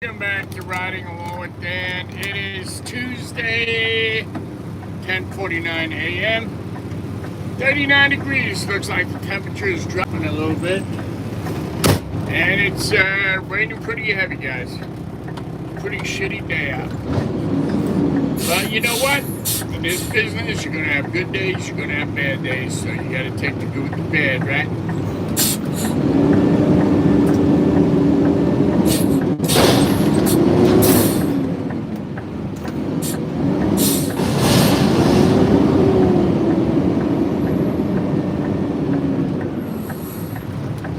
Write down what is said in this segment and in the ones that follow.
Welcome back to Riding Along with Dan. It is Tuesday, 10:49 a.m. 39 degrees. Looks like the temperature is dropping a little bit. And it's raining pretty heavy, guys. Pretty shitty day out. But you know what? In this business, you're going to have good days, you're going to have bad days. So you got to take the good with the bad, right?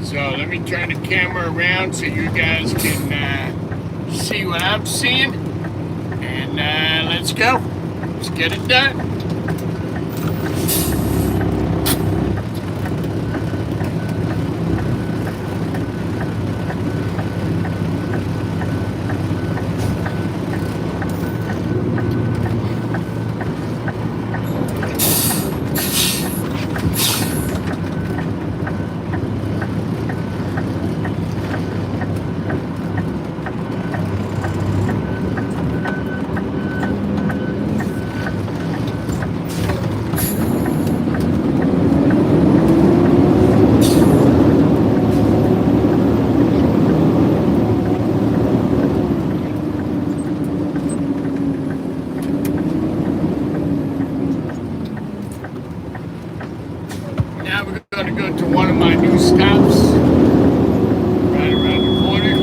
So let me turn the camera around so you guys can see what I'm seeing. And let's go. Let's get it done. Now we're going to go to one of my new stops, right around the corner.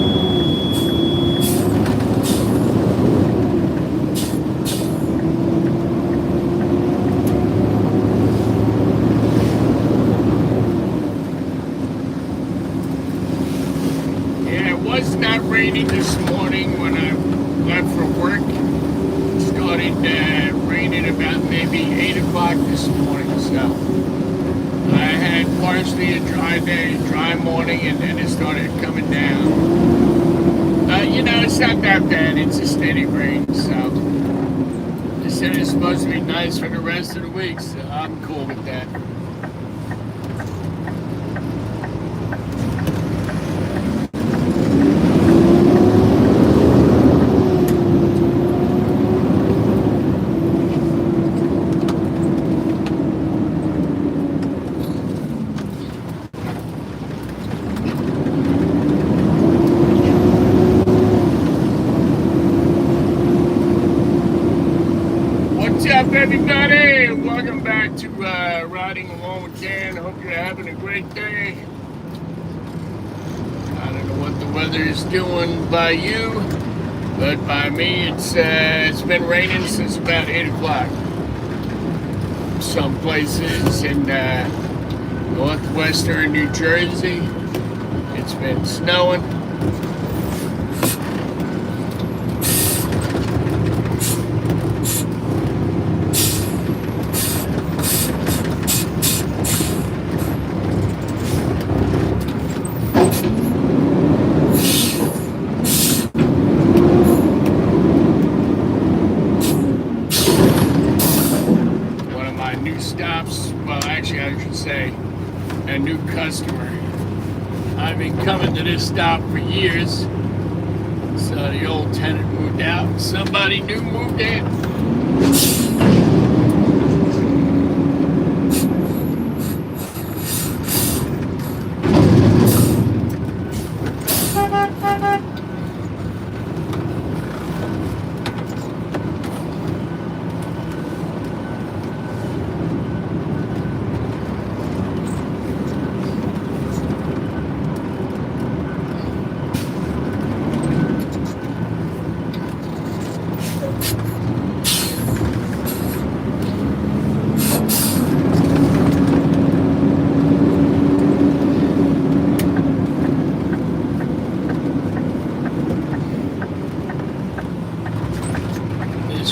Yeah, it was not raining this morning when I left for work. It started raining about maybe 8 o'clock this morning, so I had partially a dry day, dry morning, and then it started coming down. You know, it's not that bad. It's a steady rain, so they said it's supposed to be nice for the rest of the week, so I'm cool with that. What's up, everybody? Welcome back to Riding Along with Dan. Hope you're having a great day. I don't know what the weather is doing by you, but by me, it's been raining since about 8 o'clock. Some places in northwestern New Jersey, it's been snowing. Stops, well, actually I should say a new customer. I've been coming to this stop for years, so the old tenant moved out, somebody new moved in.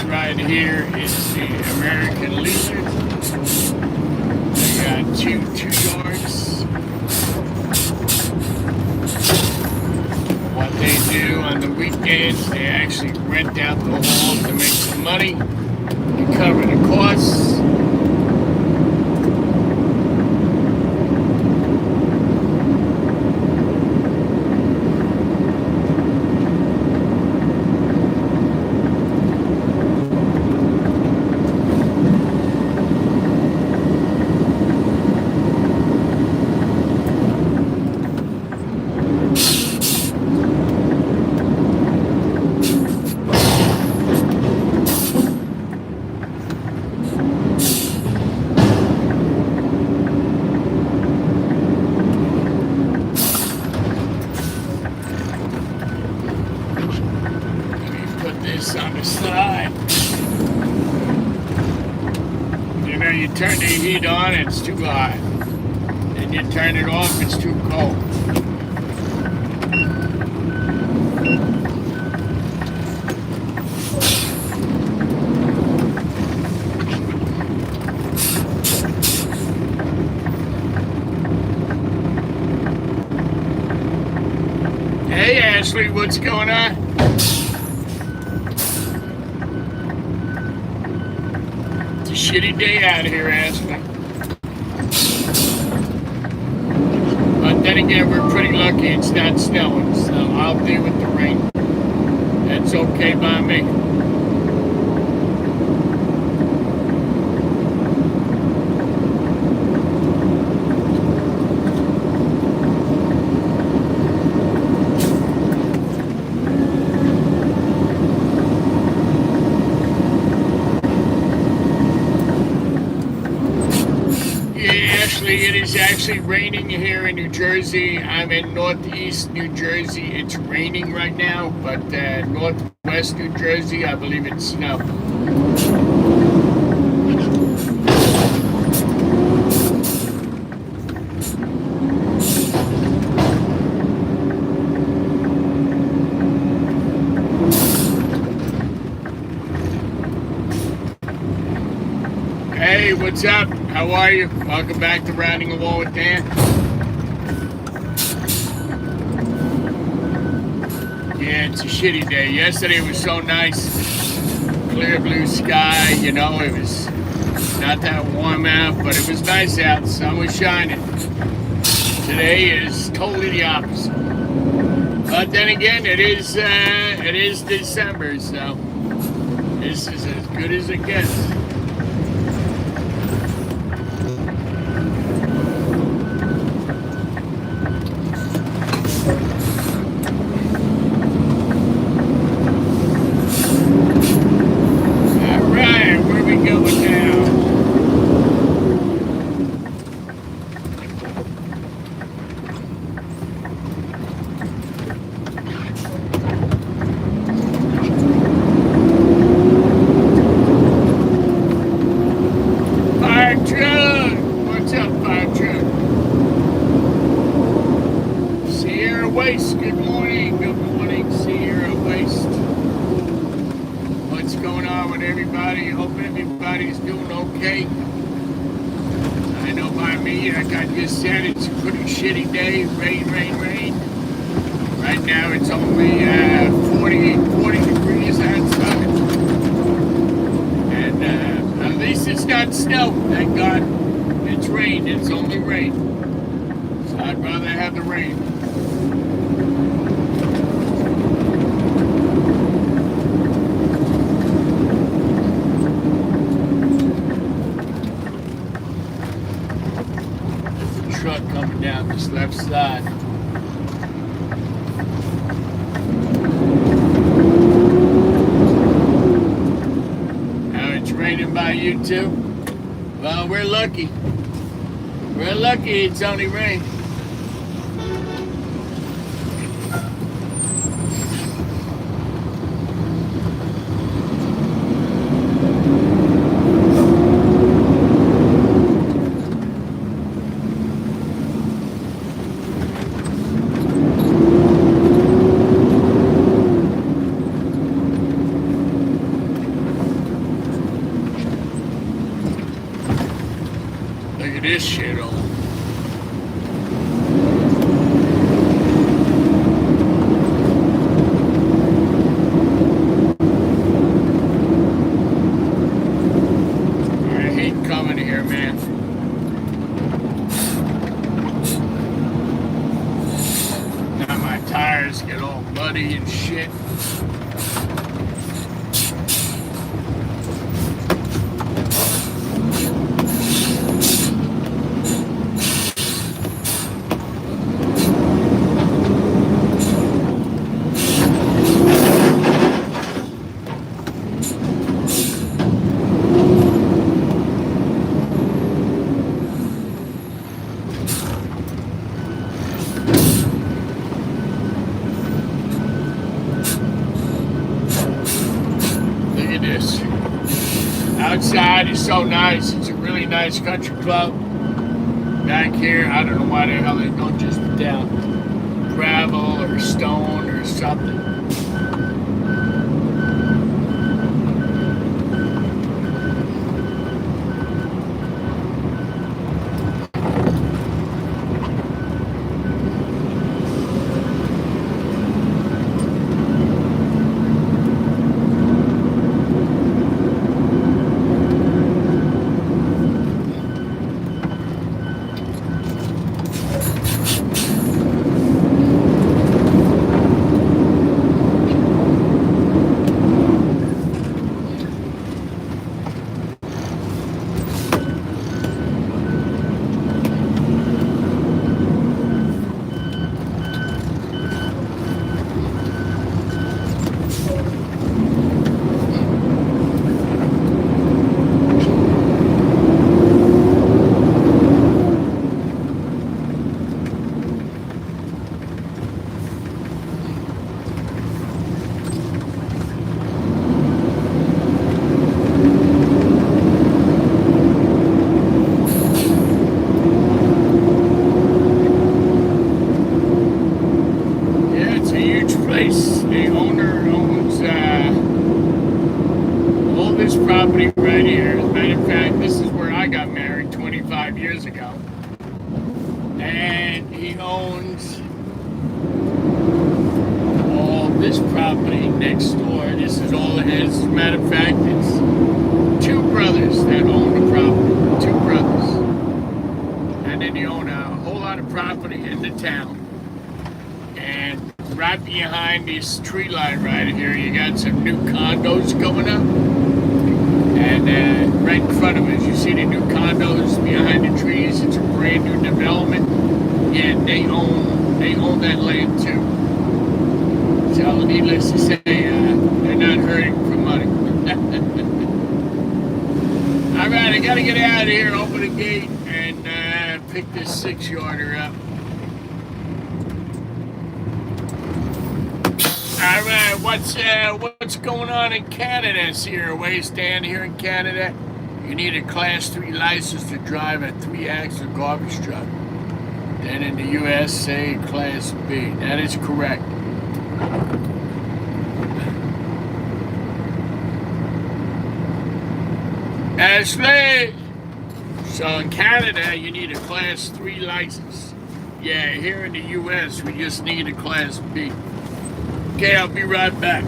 Right here is the American Lizard. They got two yards. What they do on the weekends, they actually rent out the hall to make some money to cover the costs. steps on the side. You know, you turn the heat on, it's too hot. Then you turn it off, it's too cold. Hey Ashley, what's going on? It's a shitty day out here, Ashley. But then again, we're pretty lucky it's not snowing, so I'll deal with the rain. That's okay by me. It is actually raining here in New Jersey. I'm in northeast New Jersey. It's raining right now, but northwest New Jersey, I believe it's snow. Hey, what's up? How are you? Welcome back to Riding Along with Dan. Yeah, it's a shitty day. Yesterday was so nice. Clear blue sky, you know, it was not that warm out, but it was nice out. The sun was shining. Today is totally the opposite. But then again, it is December, so this is as good as it gets. Well, we're lucky. We're lucky it's only rain. This shit on. I hate coming here, man. Now my tires get all muddy and shit. at this. Outside is so nice. It's a really nice country club. Back here, I don't know why the hell they don't just put down gravel or stone or something. The owner owns all this property right here. As a matter of fact, this is where I got married 25 years ago. And he owns all this property next door. This is all his. As a matter of fact, it's two brothers that own the property. Two brothers. And then they own a whole lot of property in the town. And right behind this tree line right here, you got some new condos going up. And right in front of us, you see the new condos behind the trees. It's a brand new development. And they own that land too. So needless to say, they're not hurting for money. All right, I got to get out of here, open the gate, and pick this 6-yarder up. All right, what's going on in Canada? Here, where you stand here in Canada, you need a Class 3 license to drive a 3-axle garbage truck. Then in the U.S., say Class B. That is correct. Ashley! So in Canada, you need a Class 3 license. Yeah, here in the U.S., we just need a Class B. Okay, I'll be right back.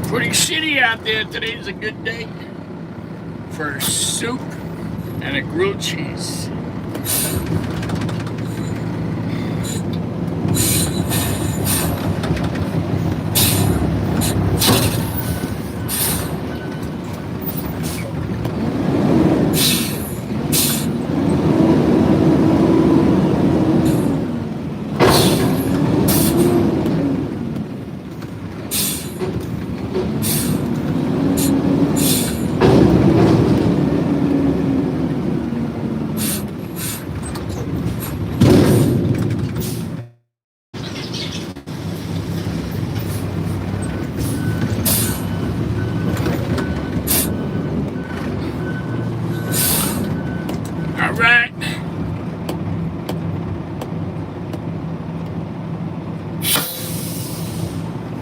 Pretty shitty out there. Today's a good day for soup and a grilled cheese. Right.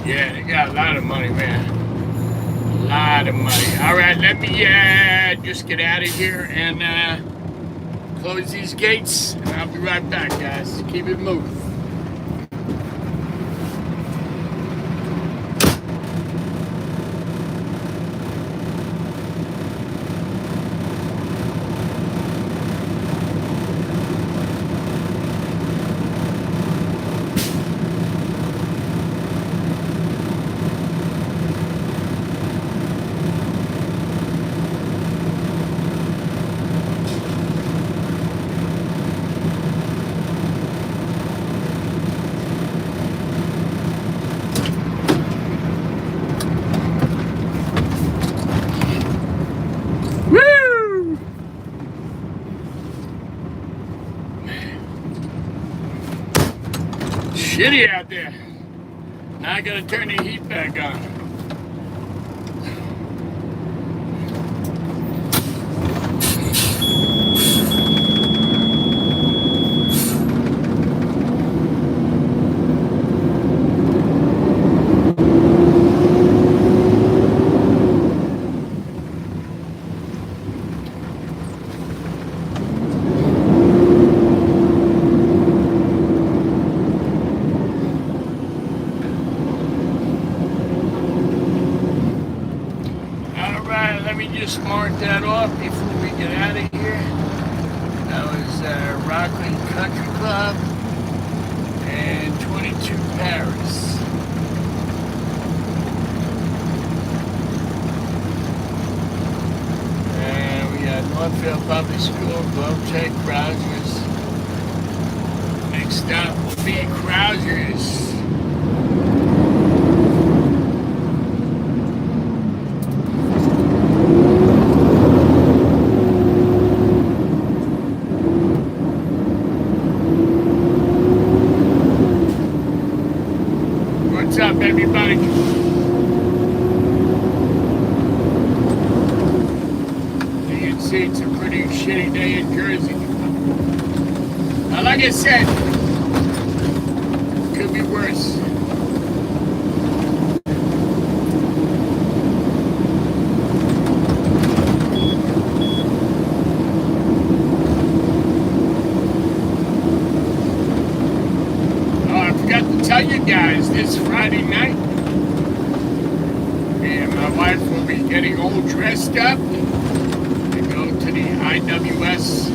Yeah, they got a lot of money, man. A lot of money. All right, let me just get out of here and close these gates, and I'll be right back, guys. Keep it moving. shitty out there. Now I gotta turn the heat back on. Just mark that off before we get out of here. That was Rockland Country Club and 22 Paris. And we got Northfield Public School, Globe Tech, Krausers. Next stop will be Krausers. What's up, everybody? You can see it's a pretty shitty day in Jersey. Now, like I said, could be worse. Tell you guys, this Friday night, me and my wife will be getting all dressed up to go to the IWS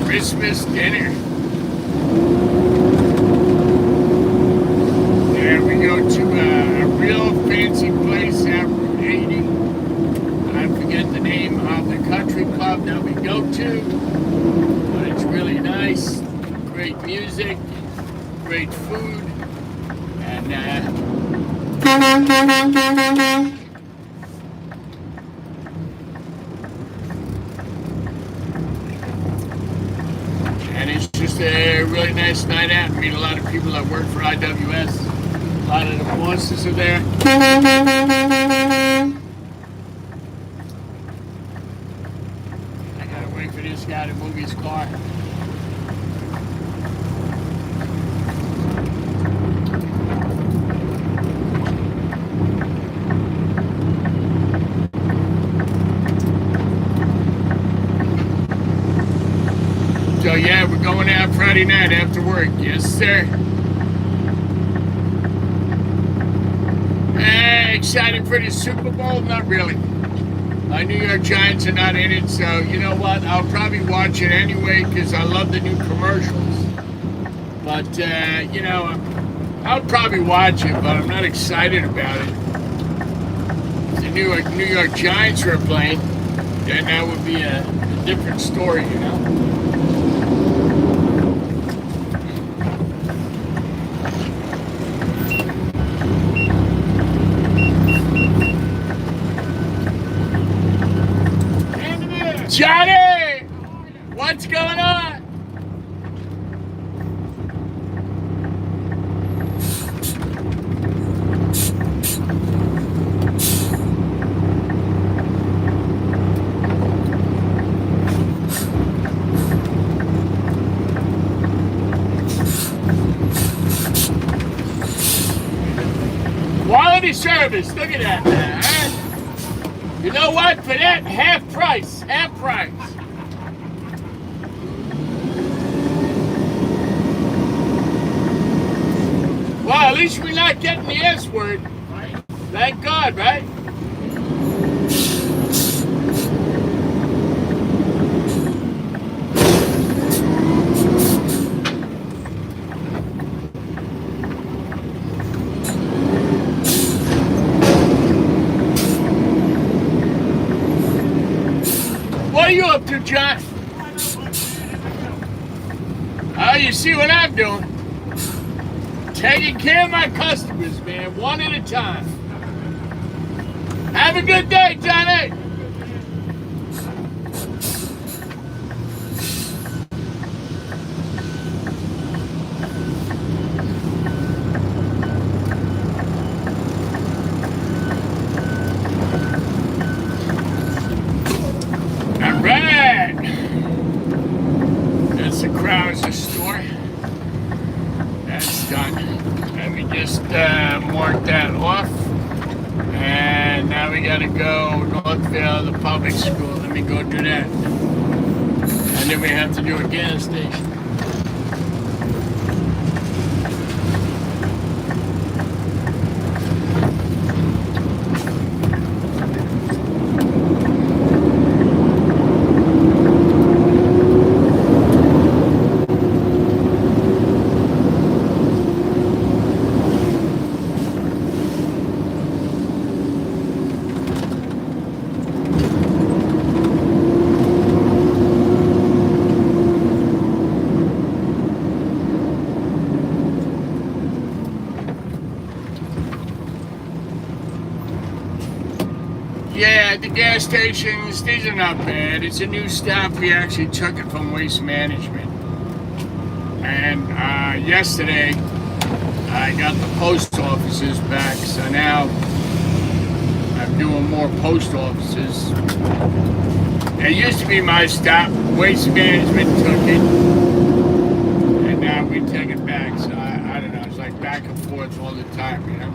Christmas dinner. And we go to a real fancy place out Route 80. I forget the name of the country club that we go to, but it's really nice. Great music, great food. And it's just a really nice night out. Meet a lot of people that work for IWS. A lot of the bosses are there. I gotta wait for this guy to move his car. So yeah, we're going out Friday night after work. Yes, sir. Excited for the Super Bowl? Not really. My New York Giants are not in it, so you know what? I'll probably watch it anyway because I love the new commercials. But, you know, I'll probably watch it, but I'm not excited about it. If the New York Giants were playing, then that would be a different story, you know? Johnny! What's going on? Quality service, look at that, man. You know what? For that, half price. Well, at least we're not getting the S word. Thank God, right? What are you up to, John? Oh, you see what I'm doing? Taking care of my customers, man, one at a time. Have a good day, Johnny. gotta go Northville, the public school. Let me go do that. And then we have to do a gas station. Yeah, the gas stations, these are not bad. It's a new stop. We actually took it from Waste Management. And yesterday, I got the post offices back, so now I'm doing more post offices. It used to be my stop. Waste Management took it, and now we take it back. So I don't know. It's like back and forth all the time, you know.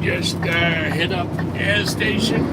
Just hit up the gas station.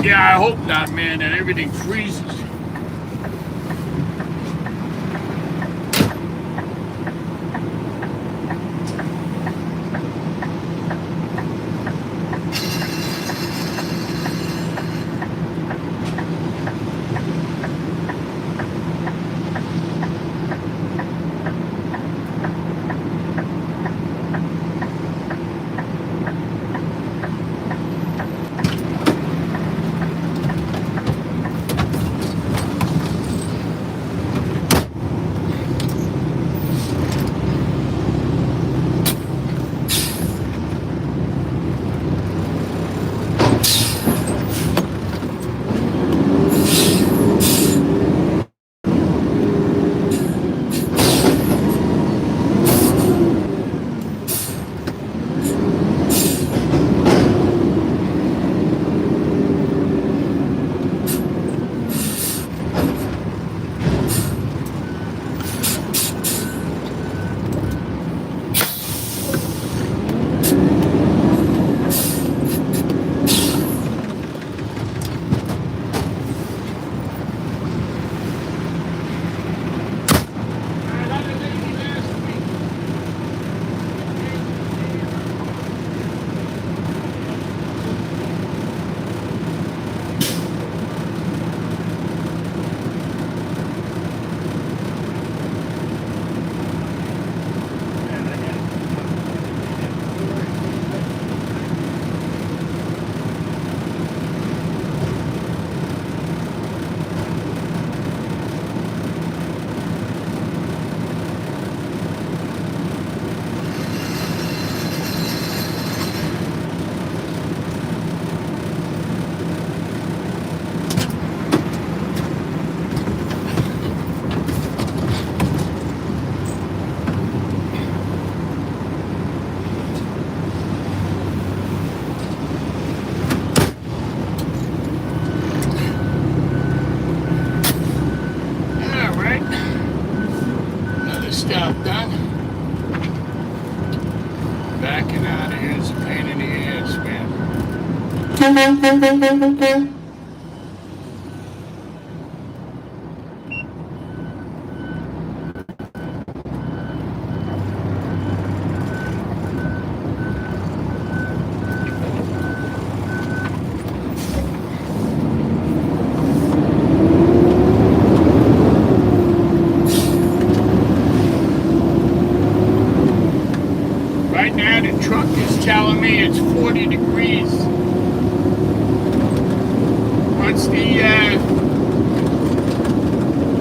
Yeah, I hope not, man, that everything freezes. Right now the truck is telling me it's 40 degrees.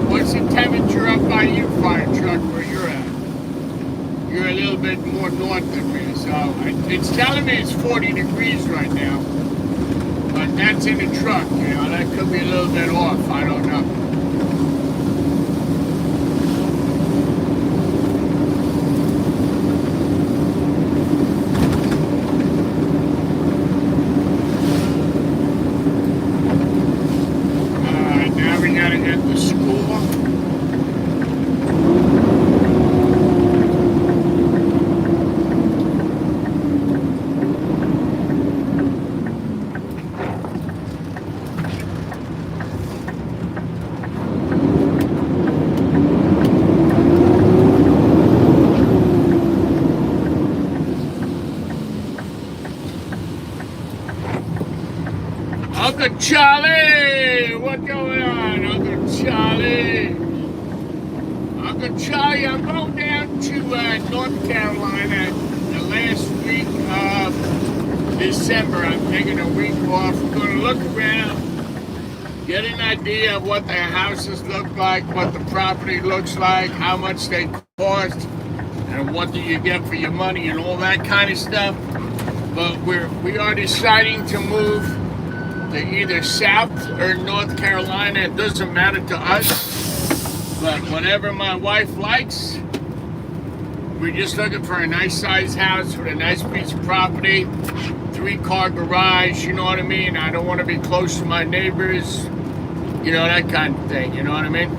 What's the temperature up by you, fire truck, where you're at? You're a little bit more north than me, so it's telling me it's 40 degrees right now. But that's in the truck, you know, that could be a little bit off, I don't know. Now we gotta get to school. Uncle Charlie! What's going on, Uncle Charlie? Uncle Charlie, I'm going down to North Carolina the last week of December. I'm taking a week off. I'm going to look around, get an idea of what the houses look like, what the property looks like, how much they cost, and what do you get for your money and all that kind of stuff. But we are deciding to move to either South or North Carolina. It doesn't matter to us, but whatever my wife likes. We're just looking for a nice sized house with a nice piece of property, 3-car garage, you know what I mean? I don't want to be close to my neighbors, you know, that kind of thing, you know what I mean?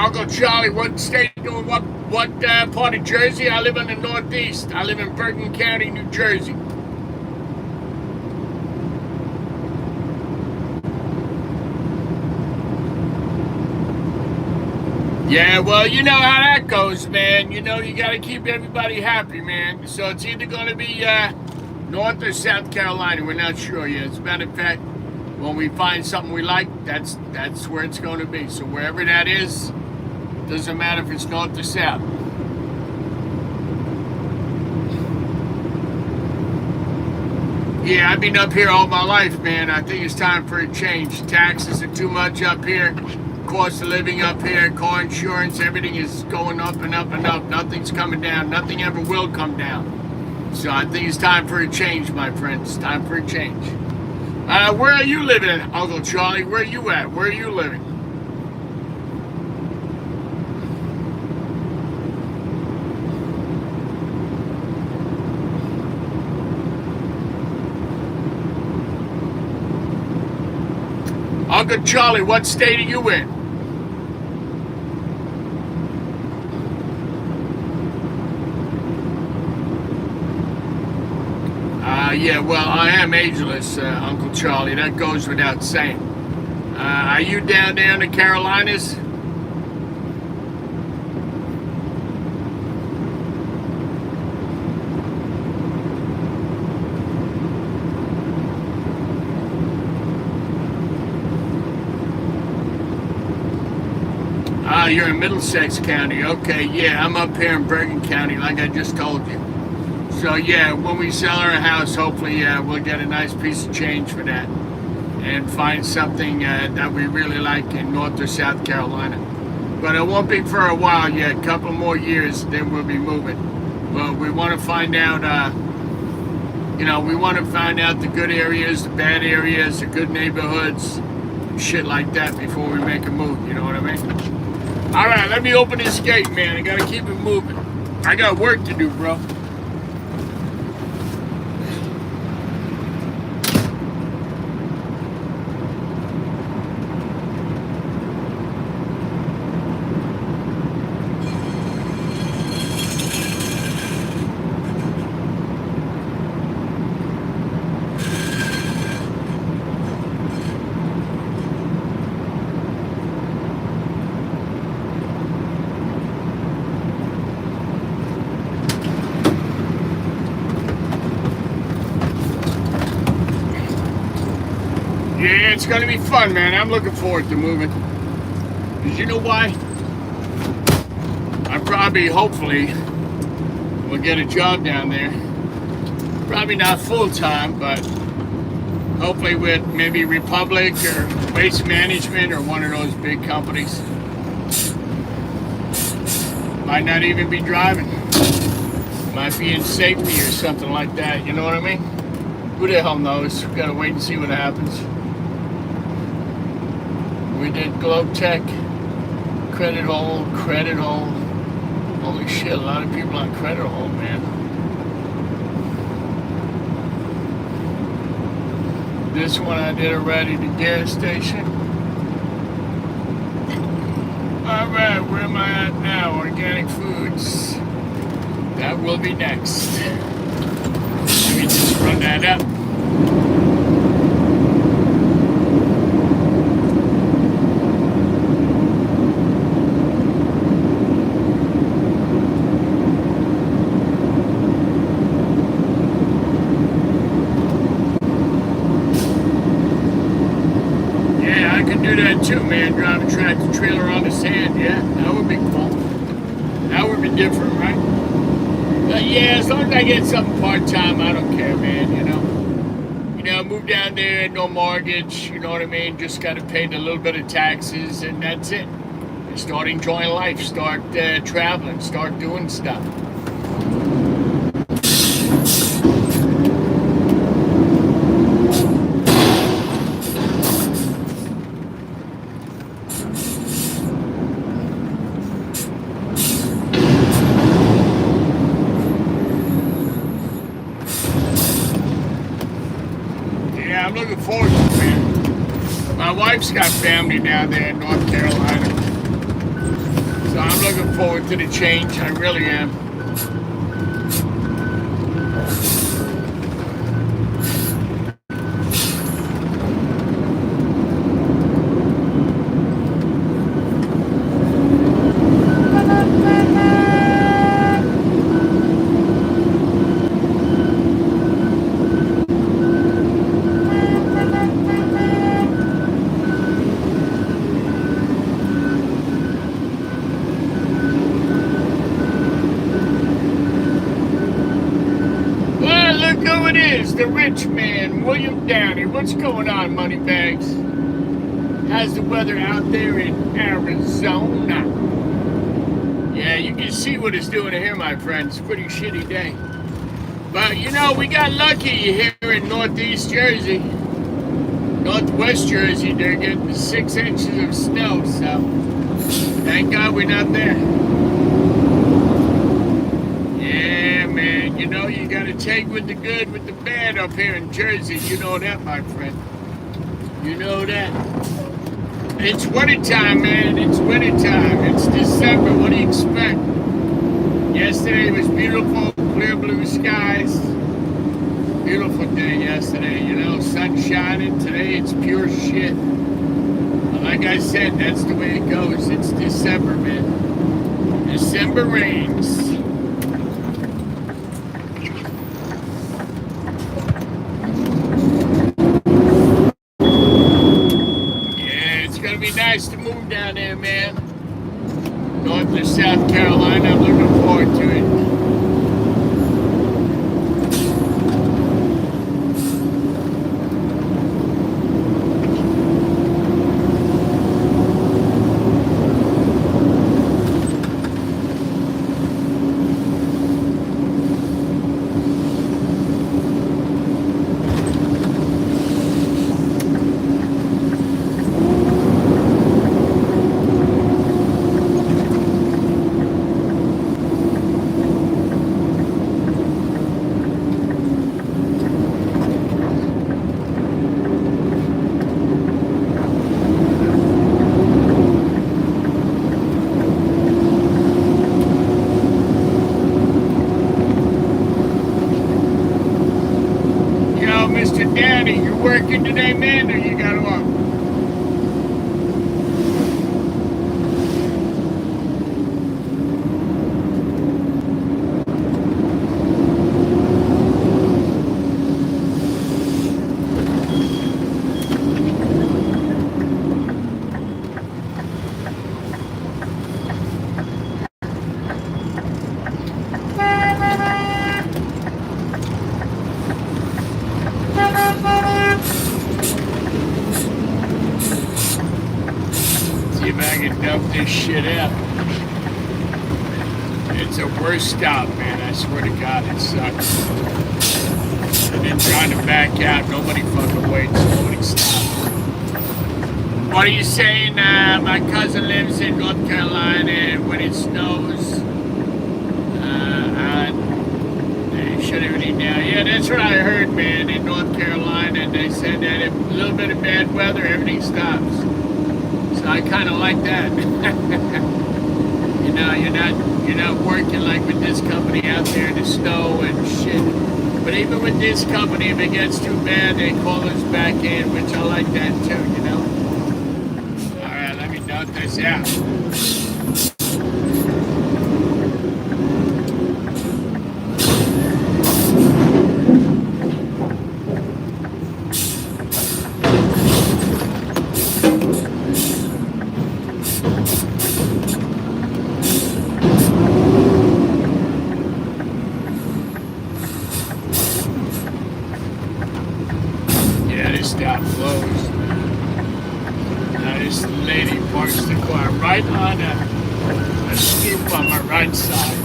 Uncle Charlie, what state, what part of Jersey? I live in the Northeast. I live in Bergen County, New Jersey. Yeah, well, you know how that goes, man. You know, you got to keep everybody happy, man. So it's either going to be North or South Carolina. We're not sure yet. As a matter of fact, when we find something we like, that's where it's going to be. So wherever that is, doesn't matter if it's North or South. Yeah, I've been up here all my life, man. I think it's time for a change. Taxes are too much up here. Cost of living up here, car insurance, everything is going up and up and up. Nothing's coming down. Nothing ever will come down. So I think it's time for a change, my friends. Time for a change. Where are you living, Uncle Charlie? Where are you at? Where are you living? Uncle Charlie, what state are you in? Yeah, well, I am ageless, Uncle Charlie. That goes without saying. Are you down there in the Carolinas? You're in Middlesex County. Okay, yeah, I'm up here in Bergen County, like I just told you. So yeah, when we sell our house, hopefully we'll get a nice piece of change for that and find something that we really like in North or South Carolina. But it won't be for a while yet, a couple more years, then we'll be moving. But we want to find out, we want to find out the good areas, the bad areas, the good neighborhoods, shit like that before we make a move, you know what I mean? All right, let me open this gate, man. I gotta keep it moving. I got work to do, bro. Yeah, it's gonna be fun, man. I'm looking forward to moving. Cause you know why? I probably, hopefully, will get a job down there. Probably not full time, but hopefully with maybe Republic or Waste Management or one of those big companies. Might not even be driving. Might be in safety or something like that. You know what I mean? Who the hell knows? We gotta wait and see what happens. We did Globe Tech, credit hold. Holy shit, a lot of people on credit hold, man. This one I did already, the gas station. Alright, where am I at now? Organic foods. That will be next. Let me just run that up. Too, man, drive a tractor trailer on the sand. Yeah, that would be cool. That would be different, right? But yeah, as long as I get something part-time, I don't care, man. You know, move down there, no mortgage, you know what I mean? Just got to pay a little bit of taxes, and that's it. And start enjoying life, start traveling, start doing stuff. I'm looking forward to it, man. My wife's got family down there in North Carolina. So I'm looking forward to the change. I really am. The rich man, William Downey. What's going on, Moneybags? How's the weather out there in Arizona? Yeah, you can see what it's doing here, my friends. Pretty shitty day. But, you know, we got lucky here in Northeast Jersey. Northwest Jersey, they're getting 6 inches of snow, so thank God we're not there. You know, you gotta take with the good, with the bad up here in Jersey. You know that, my friend. You know that. It's wintertime, man. It's wintertime. It's December. What do you expect? Yesterday was beautiful, clear blue skies. Beautiful day yesterday, you know, sun shining. Today it's pure shit. But like I said, that's the way it goes. It's December, man. December rains. Nice to move down there, man. North to South Carolina, I'm looking forward to it. Daddy, you working today, man, or you got to work? dump this shit out. It's a worse stop, man. I swear to God, it sucks. And then trying to back out, nobody fucking waits, nobody stops. What are you saying? My cousin lives in North Carolina, and when it snows, they shut everything down. Yeah, that's what I heard, man. In North Carolina, they said that if a little bit of bad weather, everything stops. So I kind of like that. You know, you're not working like with this company out there in the snow and shit. But even with this company, if it gets too bad, they call us back in, which I like that too, you know. All right, let me note this out. Stop closed. Now this lady parks the car right on a stoop on my right side.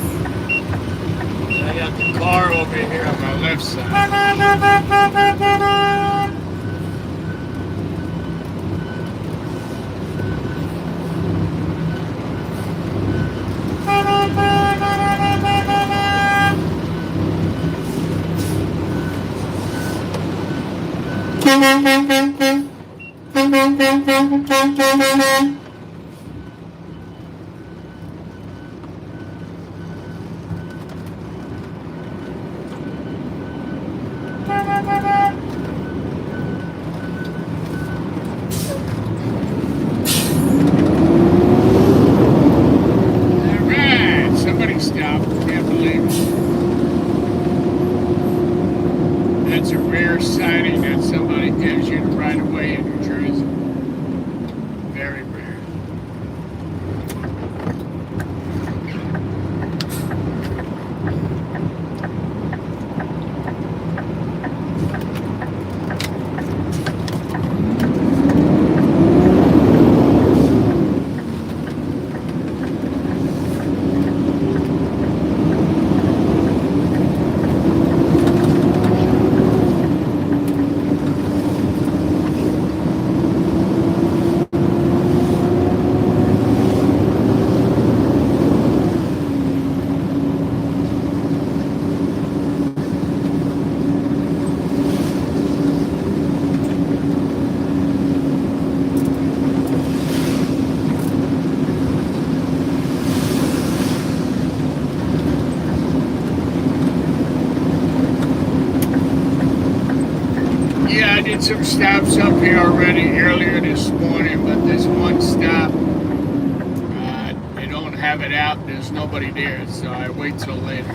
I got the car over here on my left side. Alright, somebody stopped. Can't believe it. That's a rare sighting that somebody gives you the right of way in New Jersey. Very rare. Yeah, I did some stops up here already earlier this morning, but this one stop, they don't have it out. There's nobody there, so I wait till later.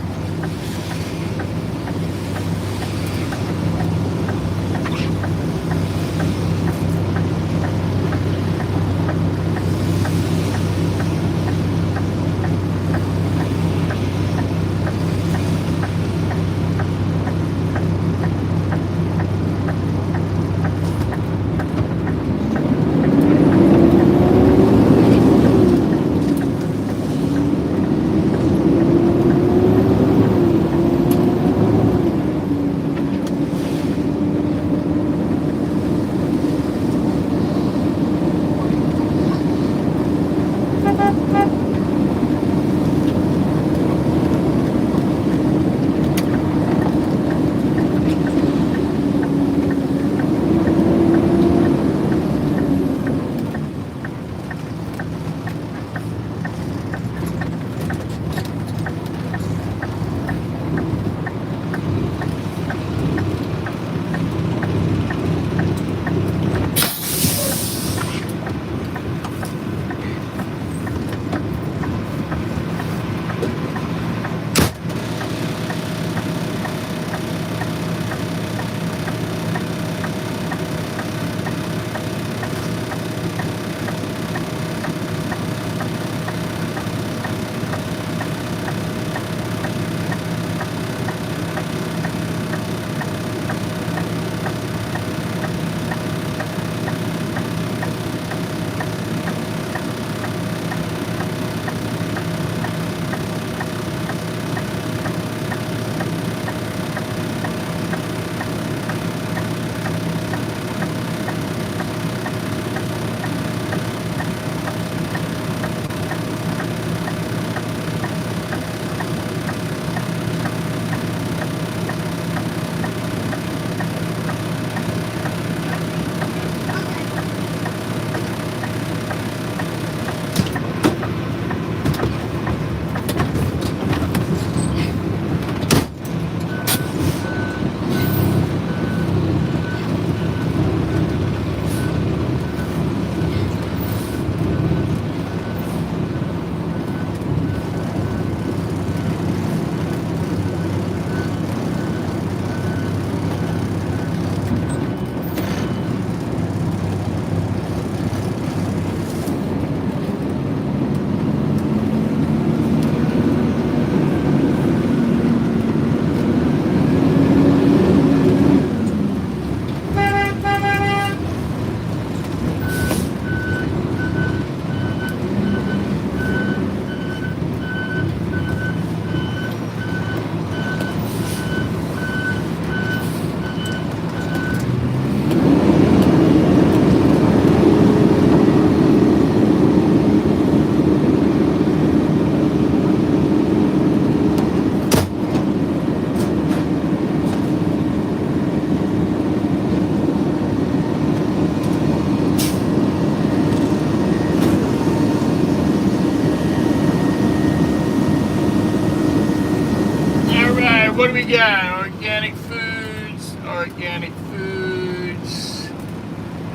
got organic foods,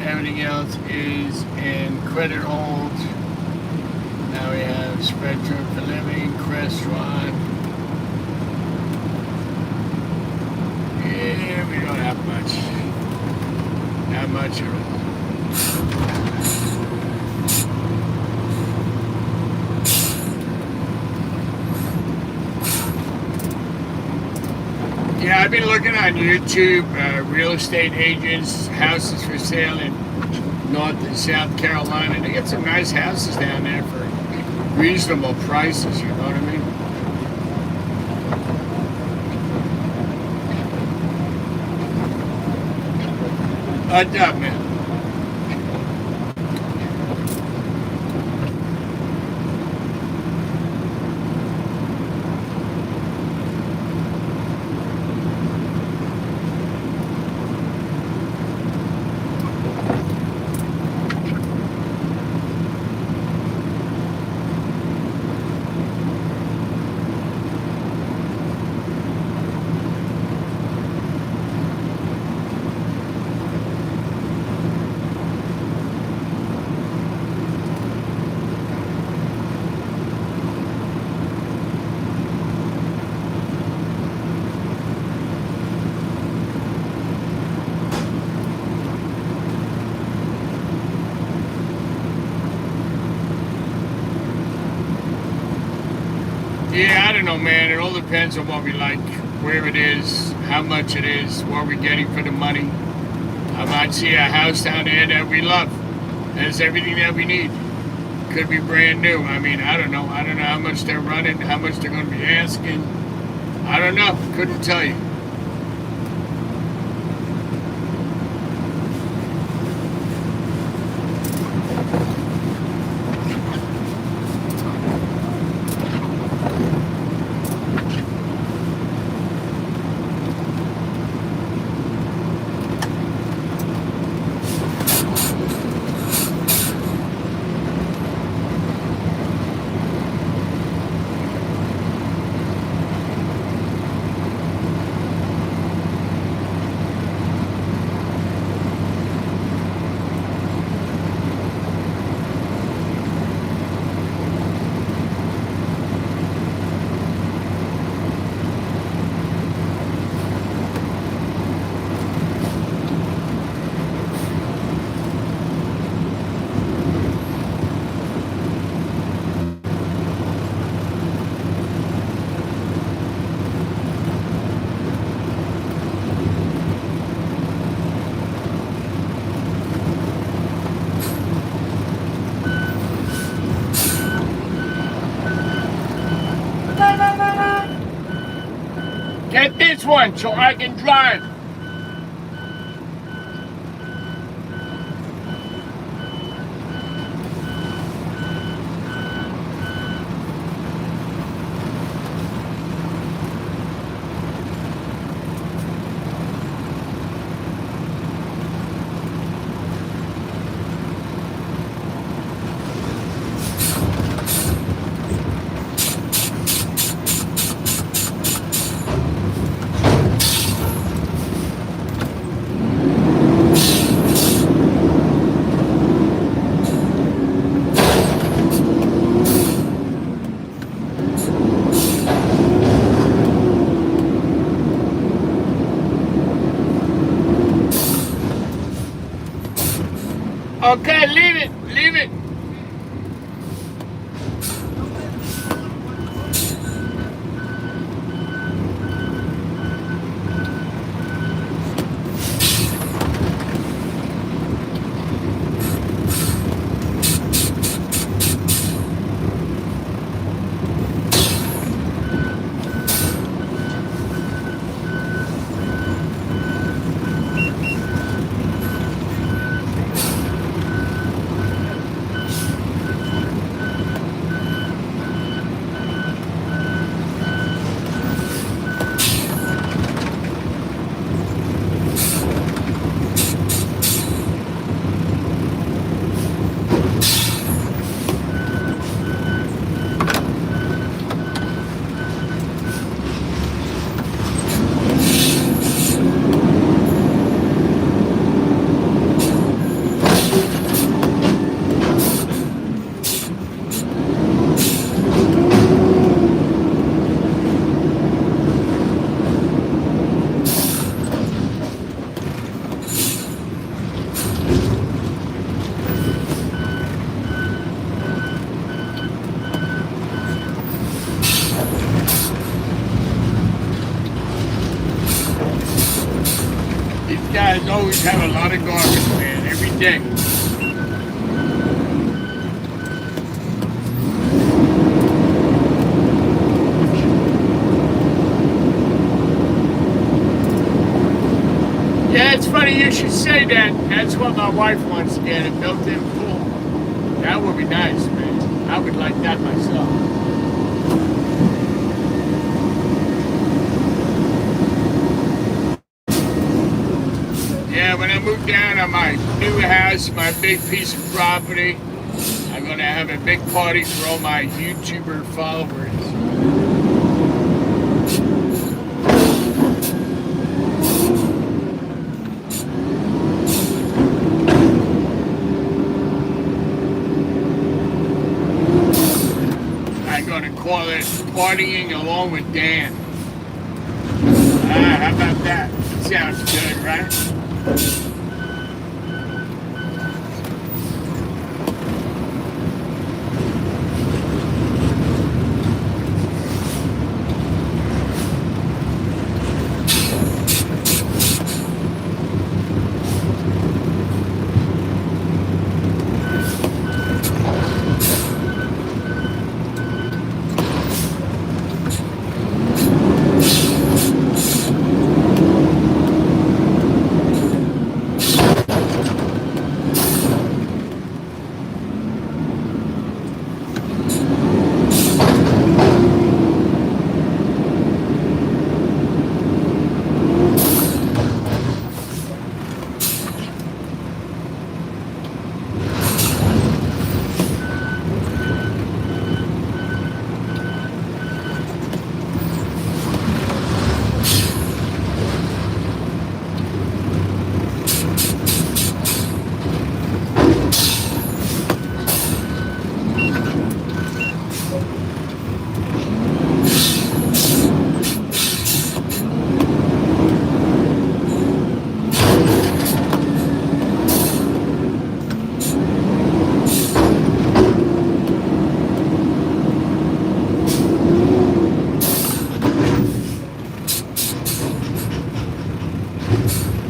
everything else is in credit hold. Now we have Spectrum for Living, Restaurant. Yeah, we don't have much. Not much at all. Yeah, I've been looking on YouTube, real estate agents, houses for sale in North and South Carolina. They get some nice houses down there for reasonable prices, you know what I mean? What's up, man? Yeah, I don't know, man. It all depends on what we like, where it is, how much it is, what we're getting for the money. I might see a house down there that we love. Has everything that we need. Could be brand new. I mean, I don't know. I don't know how much they're running, how much they're going to be asking. I don't know. Couldn't tell you. Get this one so I can drive. Okay, leave it, leave it. guys always have a lot of garbage, man, every day. Yeah, it's funny you should say that. That's what my wife wants to get, a built-in pool. That would be nice, man. I would like that myself. Yeah, when I move down on my new house, my big piece of property, I'm gonna have a big party for all my YouTuber followers. I'm gonna call it Partying Along with Dan. How about that? That sounds good, right?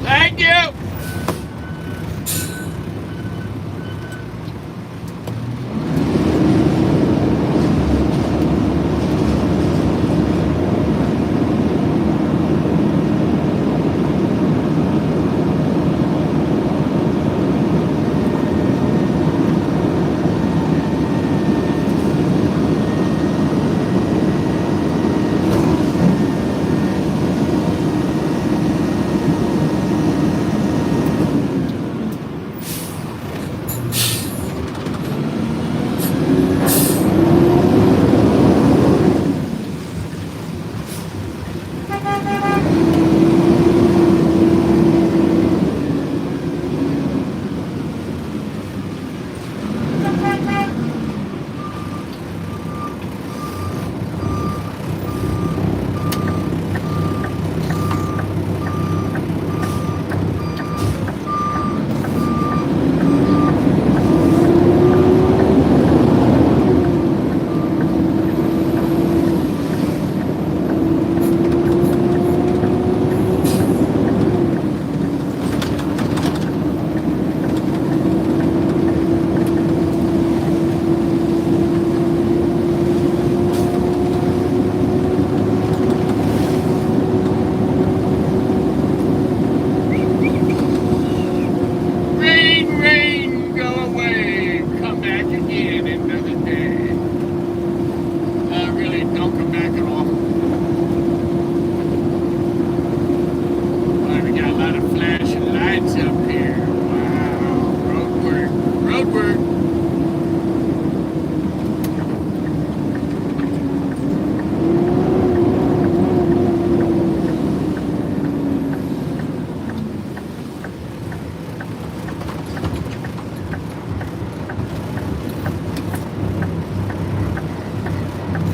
Thank you.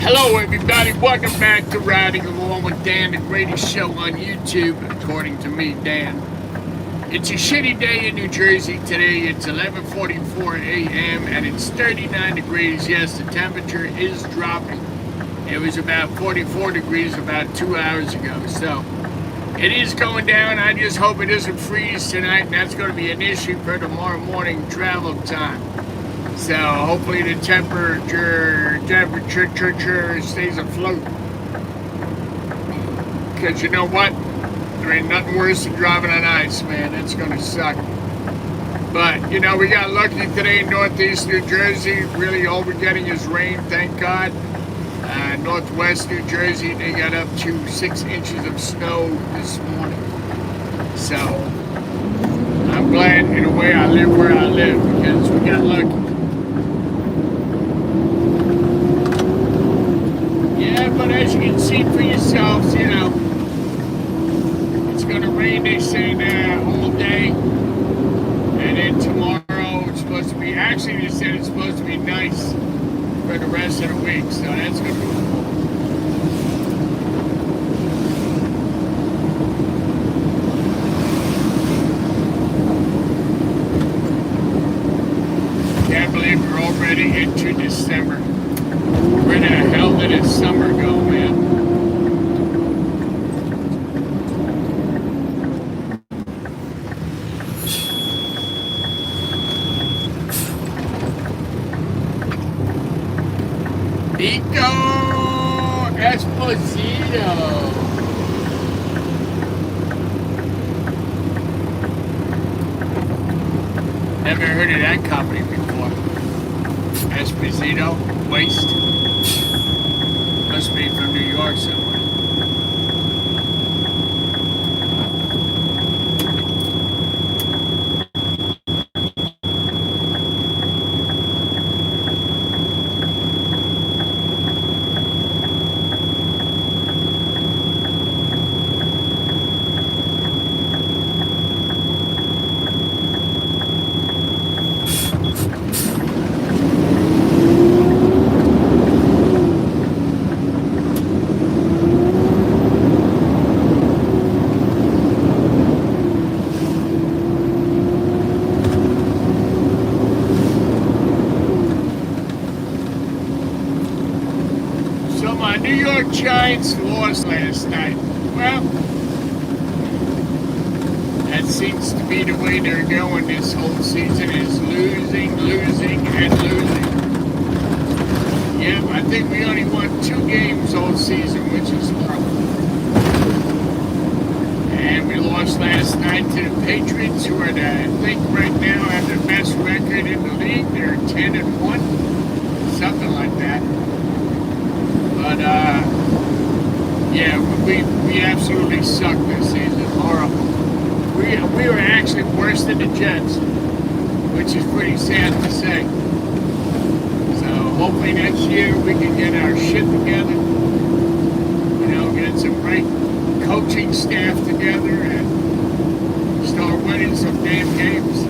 Hello, everybody. Welcome back to Riding Along with Dan, the greatest show on YouTube, according to me, Dan. It's a shitty day in New Jersey today. It's 11:44 a.m. and it's 39 degrees. Yes, the temperature is dropping. It was about 44 degrees about 2 hours ago. So It is going down. I just hope it doesn't freeze tonight, and that's going to be an issue for tomorrow morning travel time. So hopefully the temperature stays afloat. Because you know what? There ain't nothing worse than driving on ice, man. It's going to suck. But, you know, we got lucky today in northeast New Jersey. Really all we're getting is rain, thank God. Northwest New Jersey, they got up to 6 inches of snow this morning. So, I'm glad in a way I live where I live because we got lucky. Yeah, but as you can see for yourselves, you know, it's going to rain, they say, all day. And then tomorrow it's supposed to be, actually they said it's supposed to be nice for the rest of the week, so that's going to be cool. Can't believe we're already into December. Where the hell did this summer go, man? Nico Esposito. Never heard of that company before. Esposito Waste. Must be from New York somewhere. New York Giants lost last night. Well, that seems to be the way they're going this whole season, is losing, losing, and losing. Yeah, I think we only won 2 games all season, which is horrible. And we lost last night to the Patriots, who are, I think right now have the best record in the league. They're 10-1, something like that. But, yeah, we absolutely sucked this season. Horrible. We were actually worse than the Jets, which is pretty sad to say. So hopefully next year we can get our shit together. You know, get some right coaching staff together and start winning some damn games.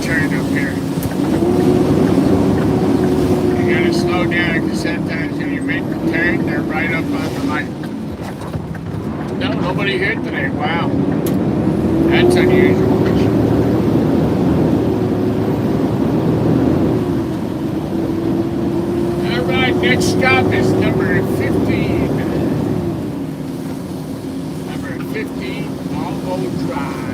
Turn up here. You gotta slow down because sometimes when you make the turn, they're right up on the light. No, nobody here today. Wow. That's unusual. Alright, next stop is number 15. Number 15, Volvo Drive.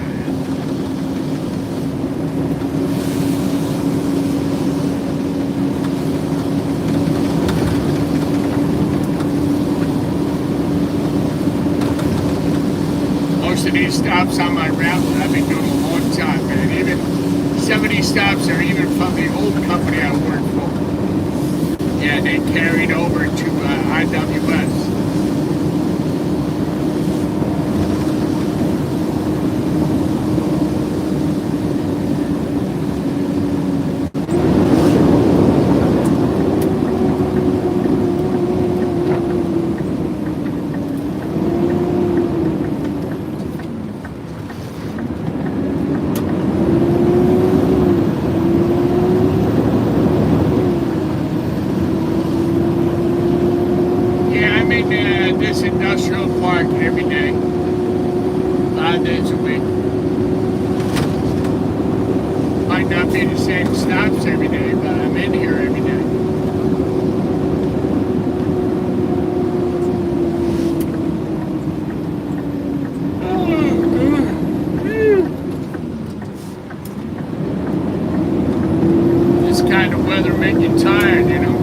Most of these stops on my route I've been doing a long time, man. Even some of these stops are even from the old company I worked for. Yeah, they carried over to IWS. day, 5 days a week. Might not be the same stops every day, but I'm in here every day. This kind of weather make you tired, you know.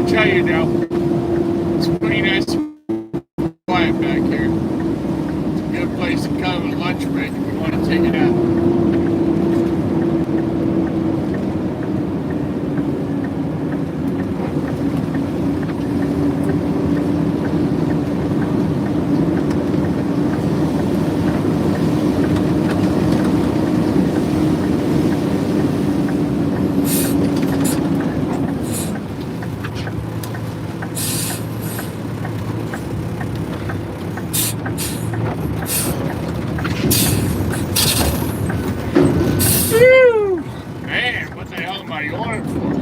Tell you now, it's pretty nice and quiet back here. It's a good place to come at lunch break if you want to take it out. Man, what the hell am I yawning for?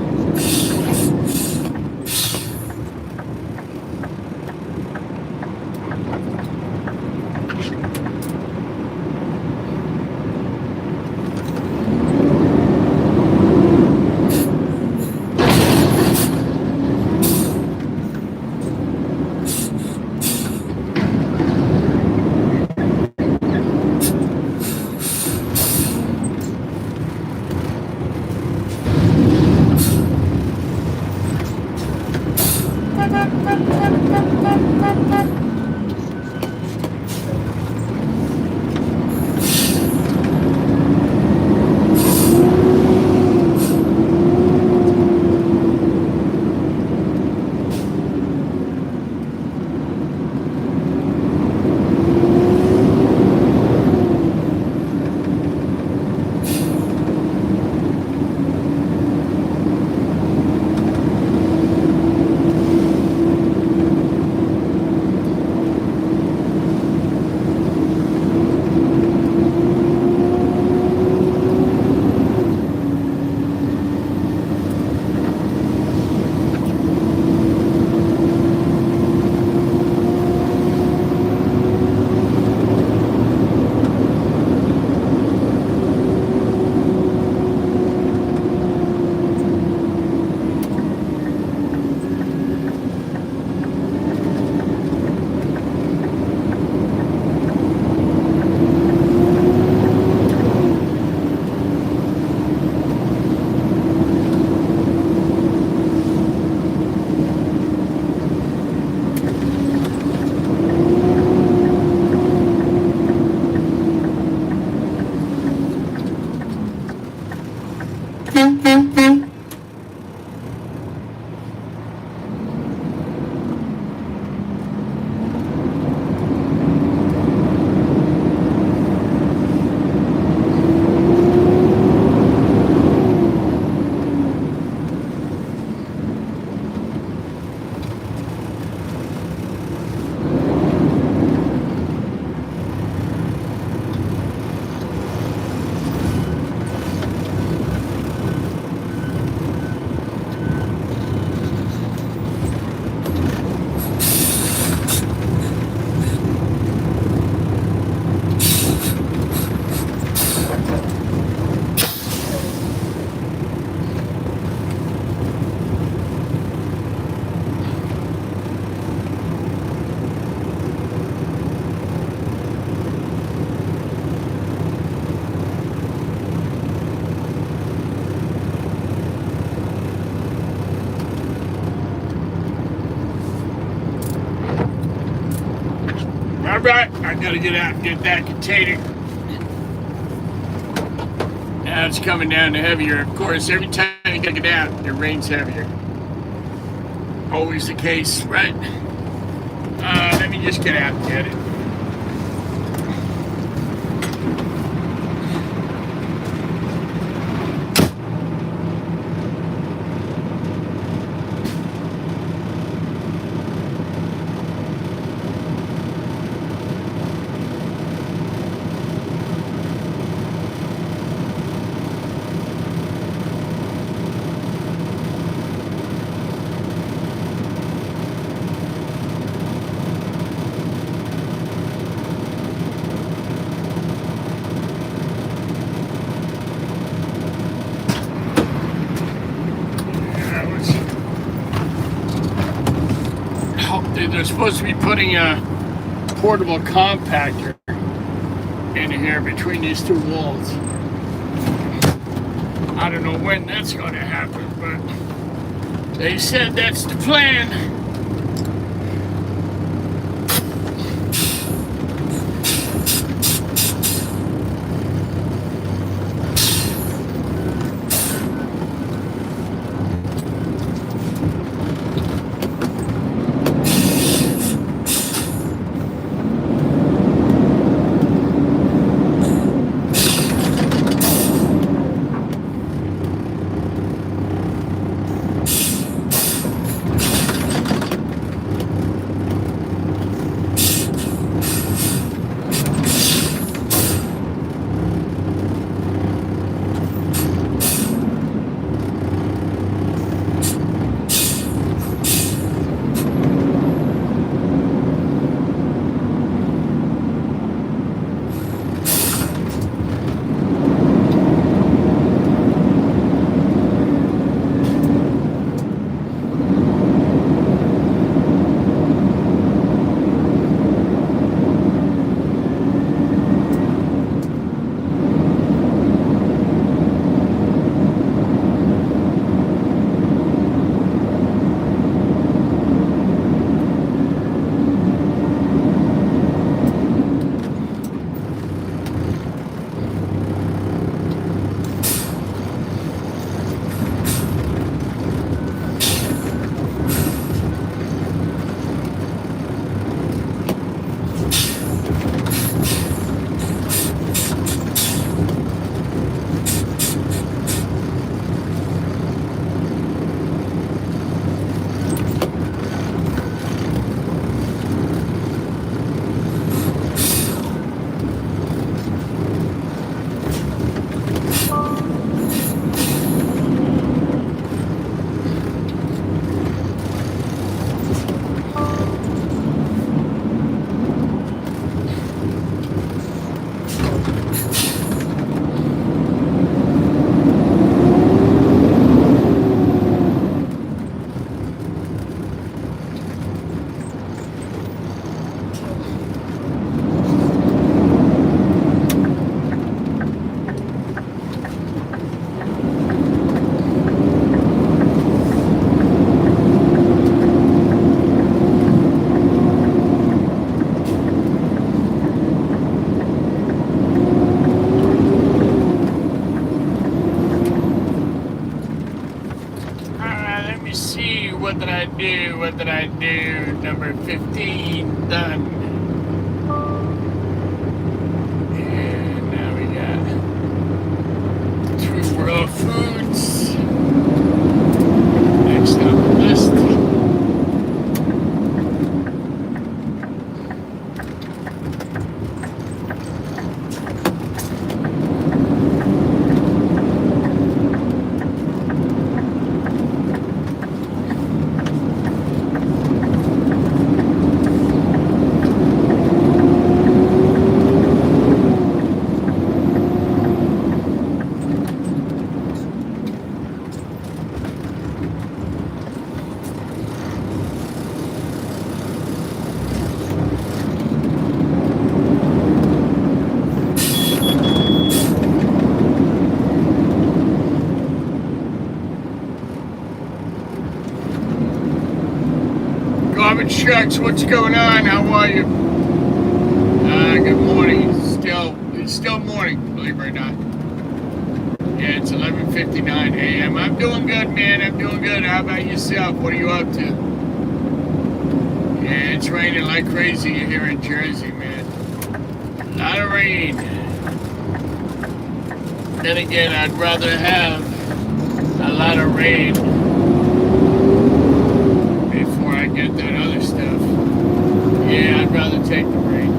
Alright, I gotta get out and get that container. Now it's coming down to heavier. Of course, every time you gotta get out, it rains heavier. Always the case, right? Let me just get out and get it. They're supposed to be putting a portable compactor in here between these two walls. I don't know when that's going to happen, but they said that's the plan. What did I do? Number 15 done. And now we got 2 World Foods. Next on the list. Shucks, what's going on? How are you? good morning. It's still morning, believe it or not. Yeah, it's 11:59 a.m. I'm doing good, man. I'm doing good. How about yourself? What are you up to? Yeah, it's raining like crazy here in Jersey, man. A lot of rain. Then again, I'd rather have a lot of rain before I get that other stuff. Yeah, I'd rather take the rain.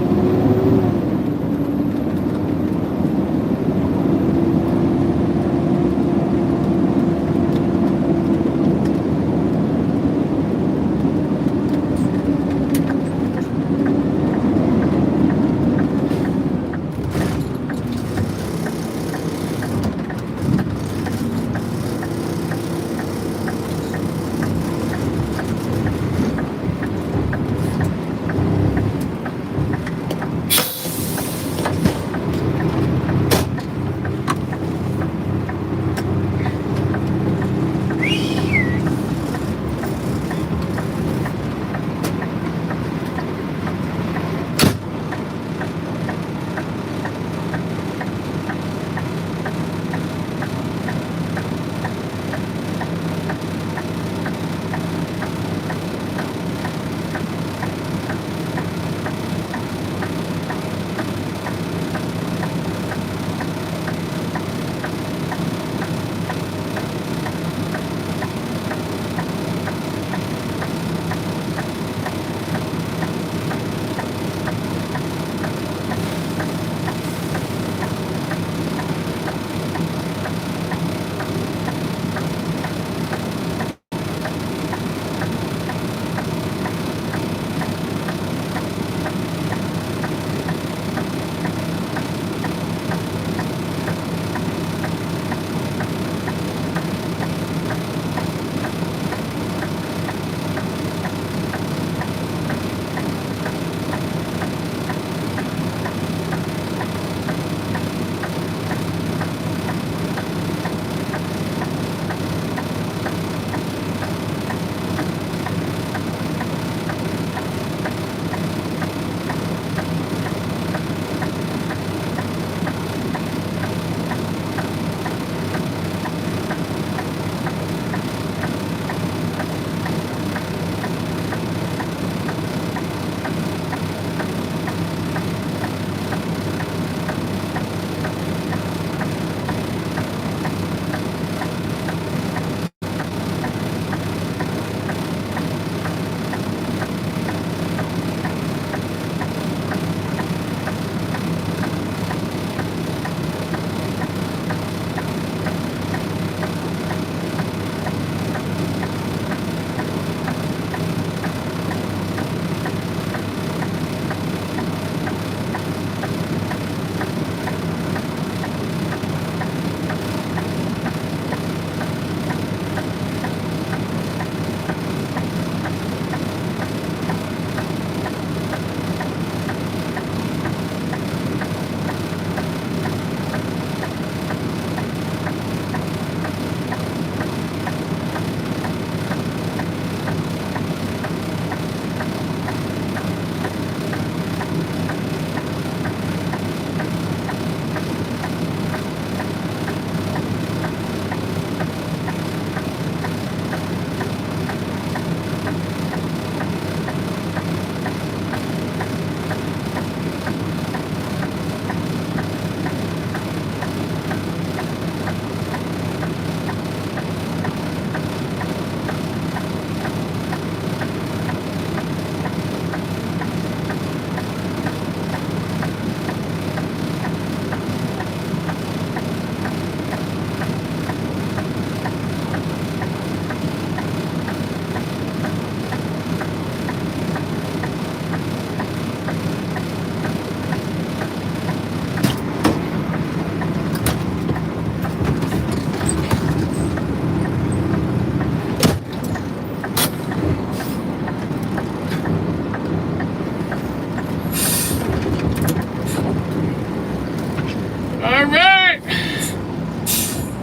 All right.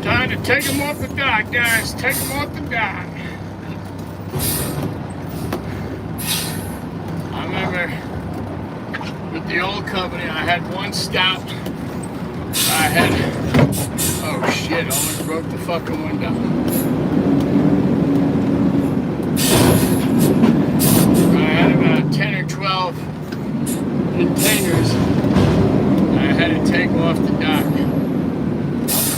Time to take them off the dock, guys. Take them off the dock. I remember the the old company, I had one stop. I had, oh shit, almost broke the fucking window. I had about 10 or 12 containers I had to take off the dock.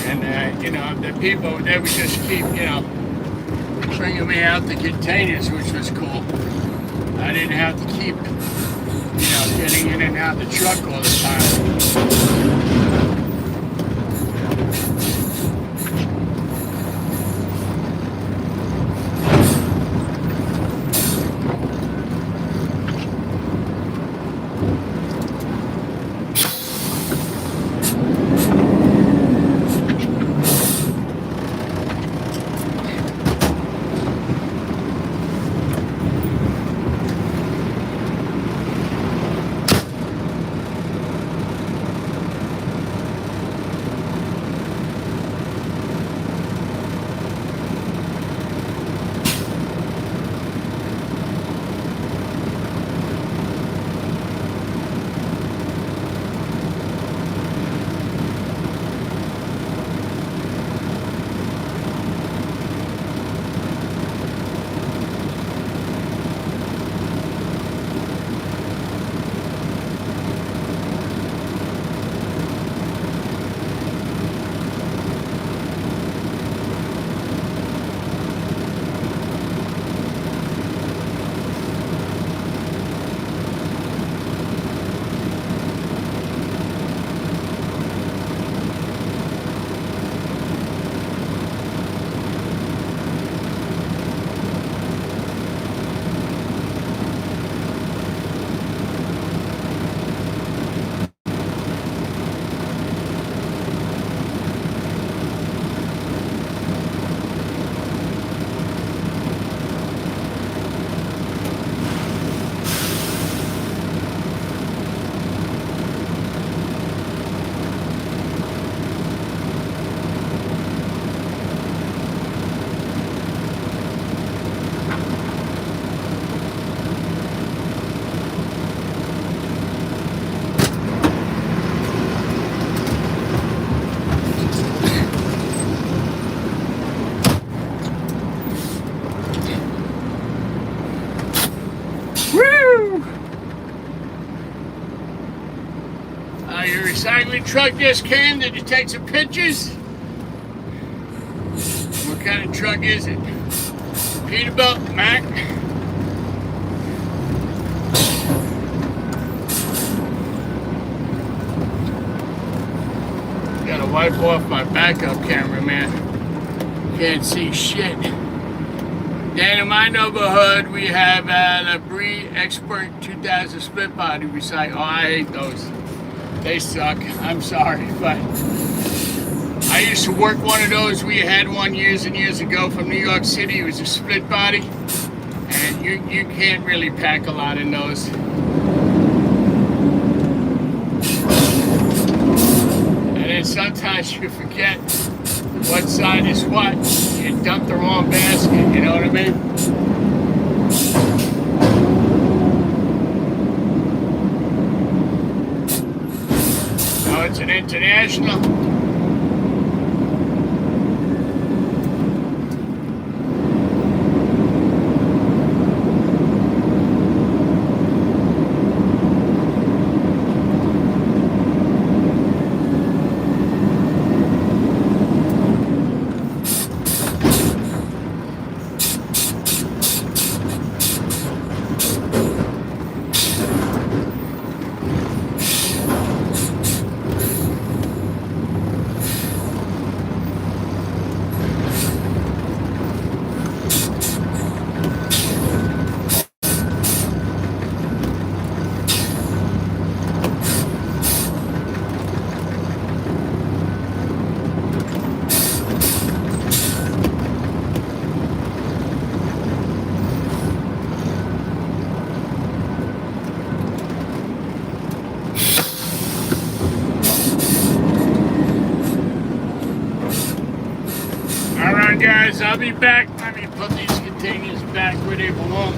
And, you know, the people, they would just keep, you know, bringing me out the containers, which was cool. I didn't have to keep, you know, getting in and out the truck all the time. Your recycling truck just came. Did you take some pictures? What kind of truck is it? Peterbilt, Mac? Gotta wipe off my backup camera, man. Can't see shit. Then in my neighborhood, we have a Bree Expert 2000 split body recycle. Oh, I hate those. They suck. I'm sorry, but I used to work one of those. We had one years and years ago from New York City. It was a split body, and you can't really pack a lot in those. And then sometimes you forget what side is what. You dump the wrong basket. You know what I mean? It's an international. Guys, I'll be back. Let me put these containers back where they belong.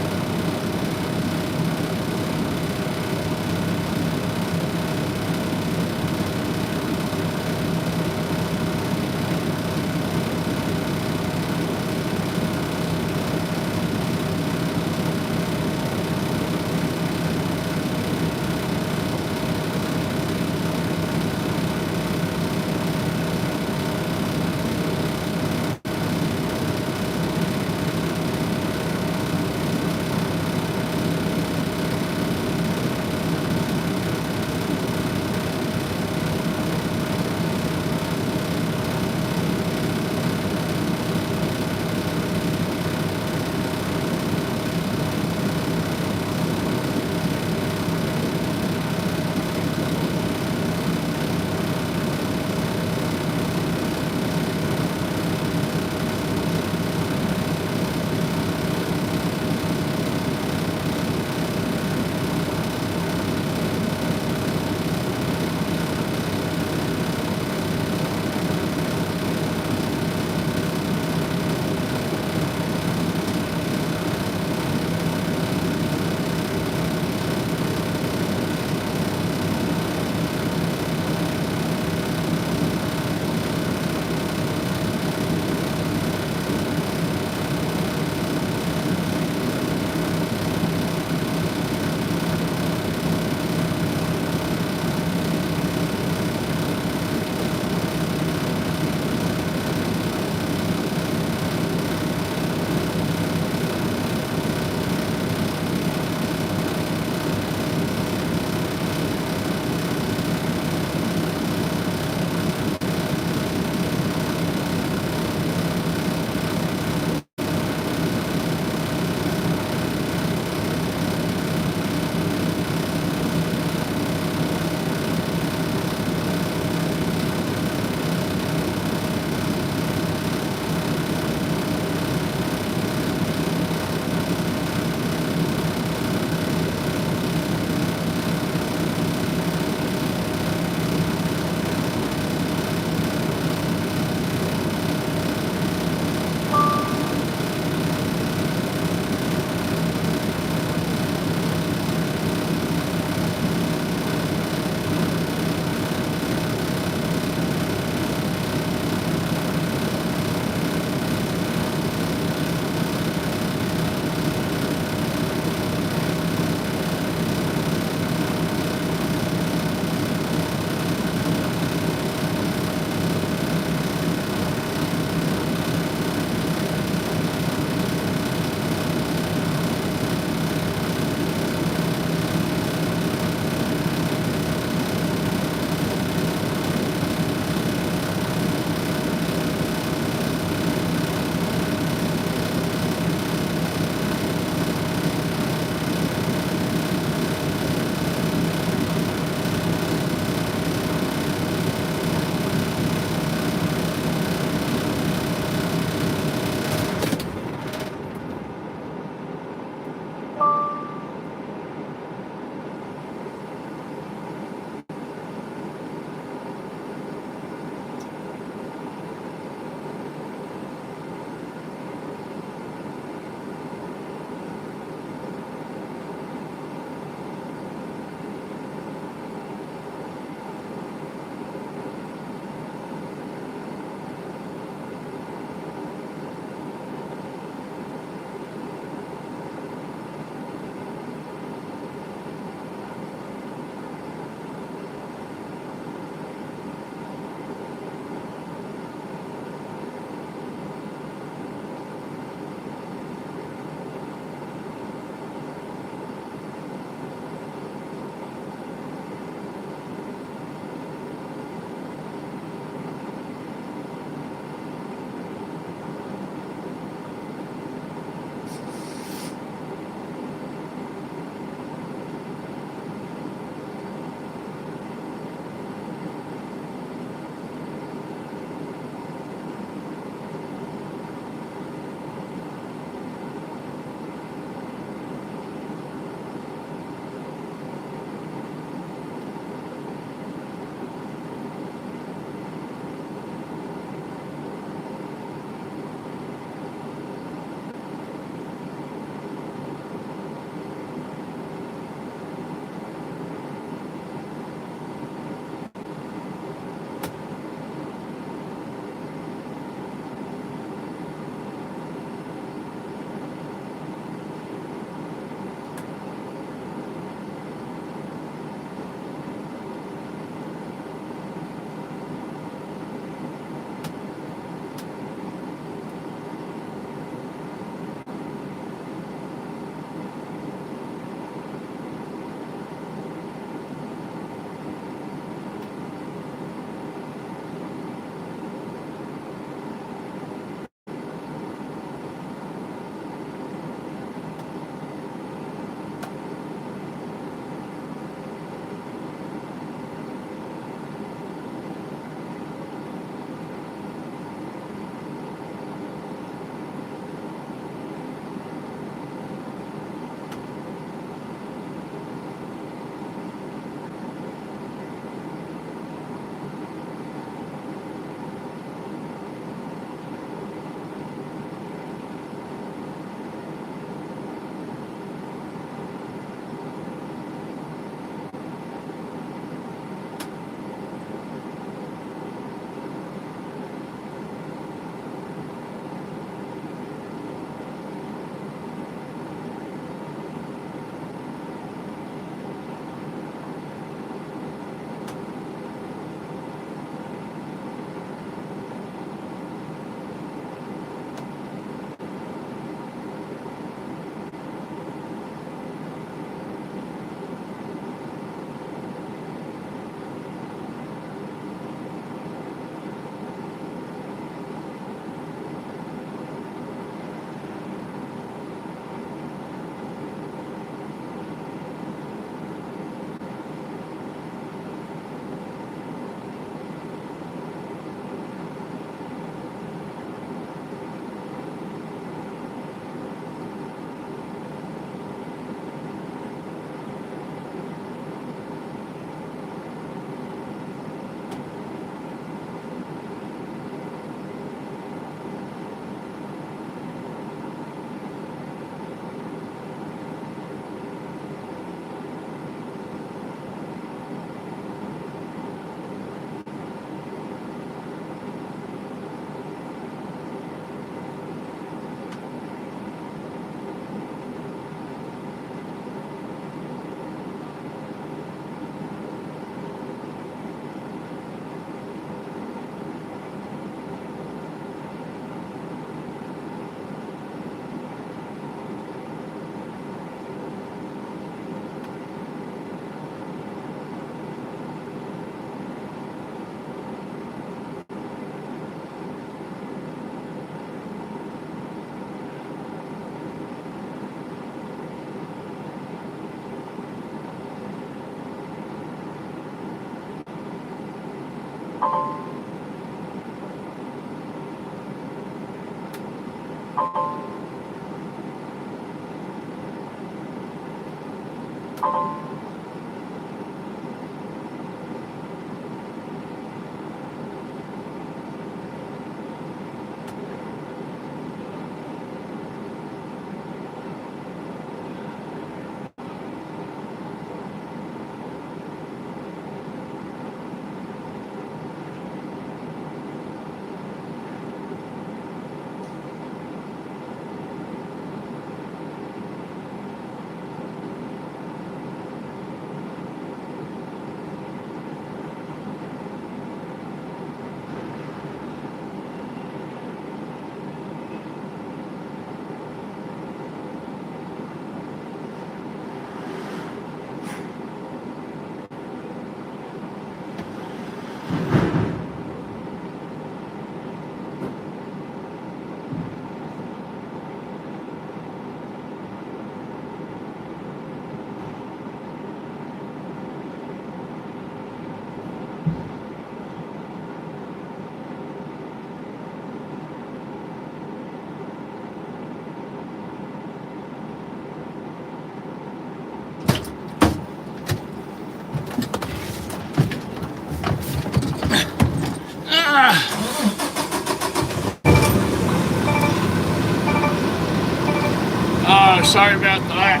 Oh, sorry about that.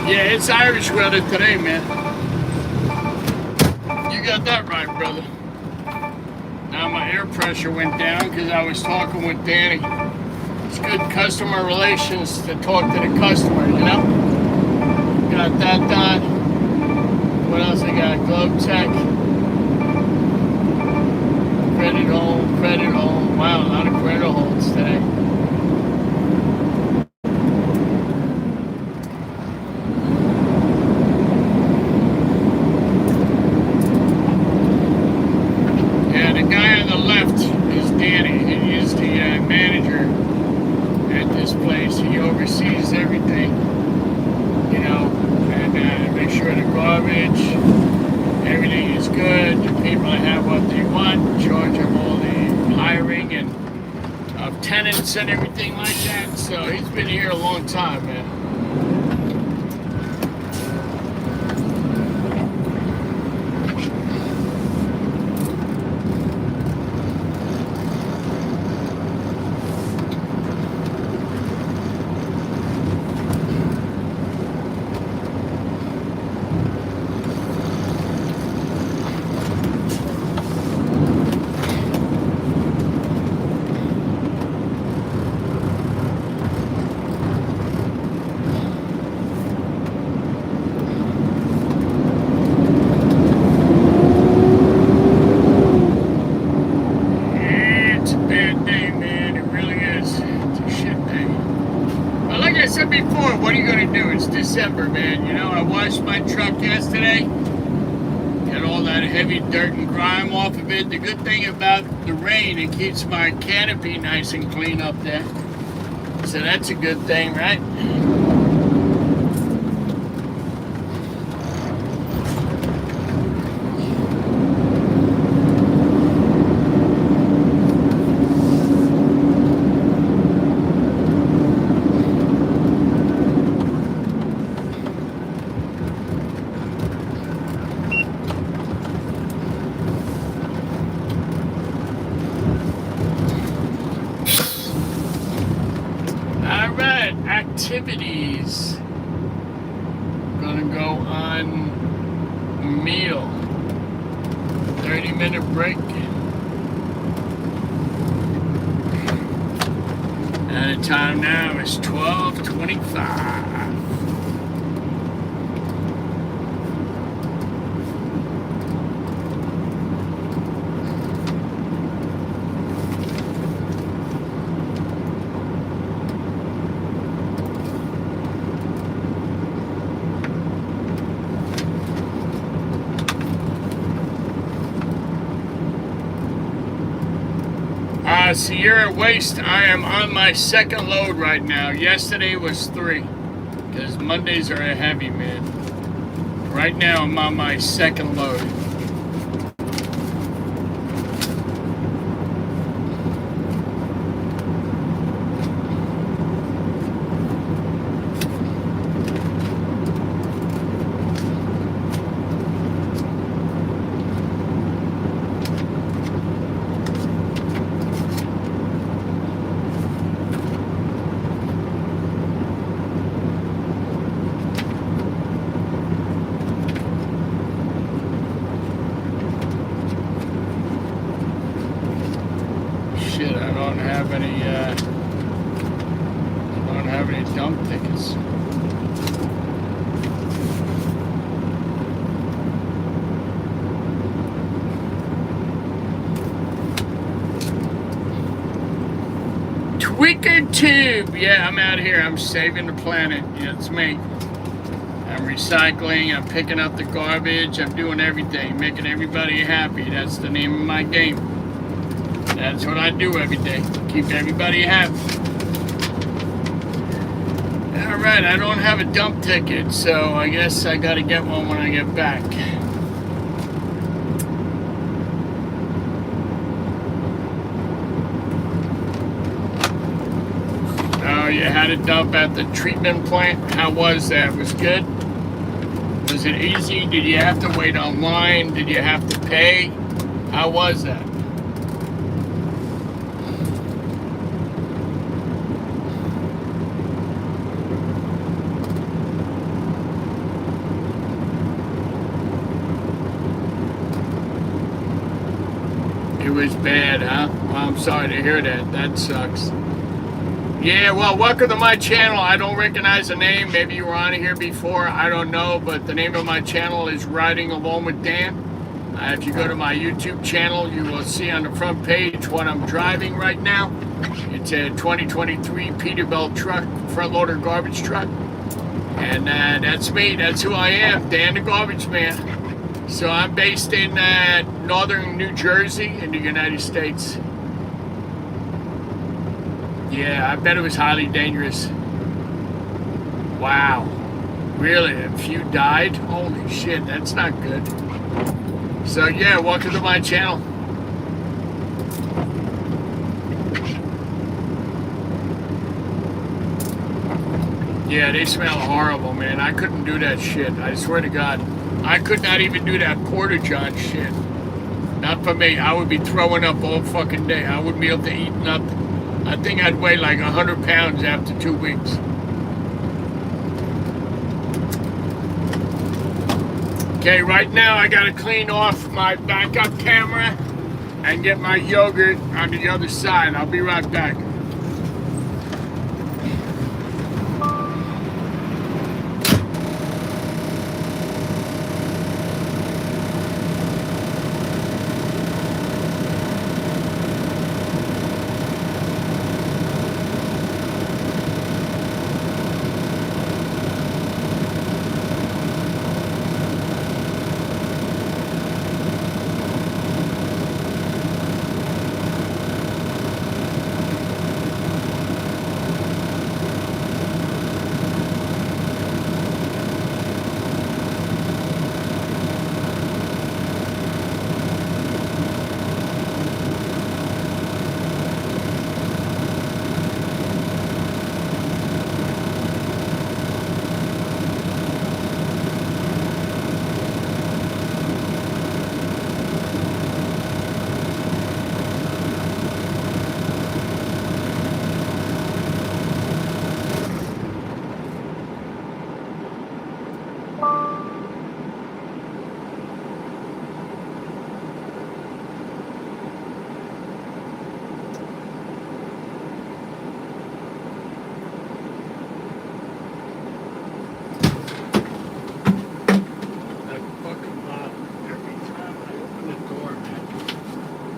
Yeah, it's Irish weather today, man. You got that right, brother. Now my air pressure went down because I was talking with Danny. It's good customer relations to talk to the customer, you know? Got that done. What else I got? Glove Tech. Credit home, credit home. Wow, a lot of credit holds today. Yeah, the guy on the left is Danny. He is the manager at this place. He oversees everything, you know, and make sure the garbage, everything is good. The people have what they want, charge them all the hiring and of tenants and everything like that. So he's been here a long time, man. Before, what are you going to do? It's December, man. You know, I washed my truck yesterday. Got all that heavy dirt and grime off of it. The good thing about the rain, it keeps my canopy nice and clean up there. So that's a good thing, right? Activities. Gonna go on meal. 30-minute break. And the time now is 12:25. Sierra Waste, I am on my second load right now. Yesterday was 3, because Mondays are a heavy, man. Right now I'm on my second load. have any dump tickets. Tweaker Tube, yeah, I'm out here. I'm saving the planet. Yeah, it's me. I'm recycling. I'm picking up the garbage. I'm doing everything, making everybody happy. That's the name of my game. That's what I do every day. Keep everybody happy. All right, I don't have a dump ticket, so I guess I got to get one when I get back. You had a dump at the treatment plant. How was that? Was good? Was it easy? Did you have to wait online? Did you have to pay? How was that? It was bad, huh? Well, I'm sorry to hear that. That sucks. Yeah, well, welcome to my channel. I don't recognize the name. Maybe you were on here before. I don't know, but the name of my channel is Riding Alone with Dan. If you go to my YouTube channel, you will see on the front page what I'm driving right now. It's a 2023 Peterbilt truck, front loader garbage truck. And that's me. That's who I am, Dan the Garbage Man. So I'm based in northern New Jersey in the United States. Yeah, I bet it was highly dangerous. Wow. Really? A few died? Holy shit, that's not good. So yeah, welcome to my channel. Yeah, they smell horrible, man. I couldn't do that shit. I swear to God. I could not even do that Porta-John shit. Not for me. I would be throwing up all fucking day. I wouldn't be able to eat nothing. I think I'd weigh like 100 pounds after 2 weeks. Okay, right now I gotta clean off my backup camera and get my yogurt on the other side. I'll be right back.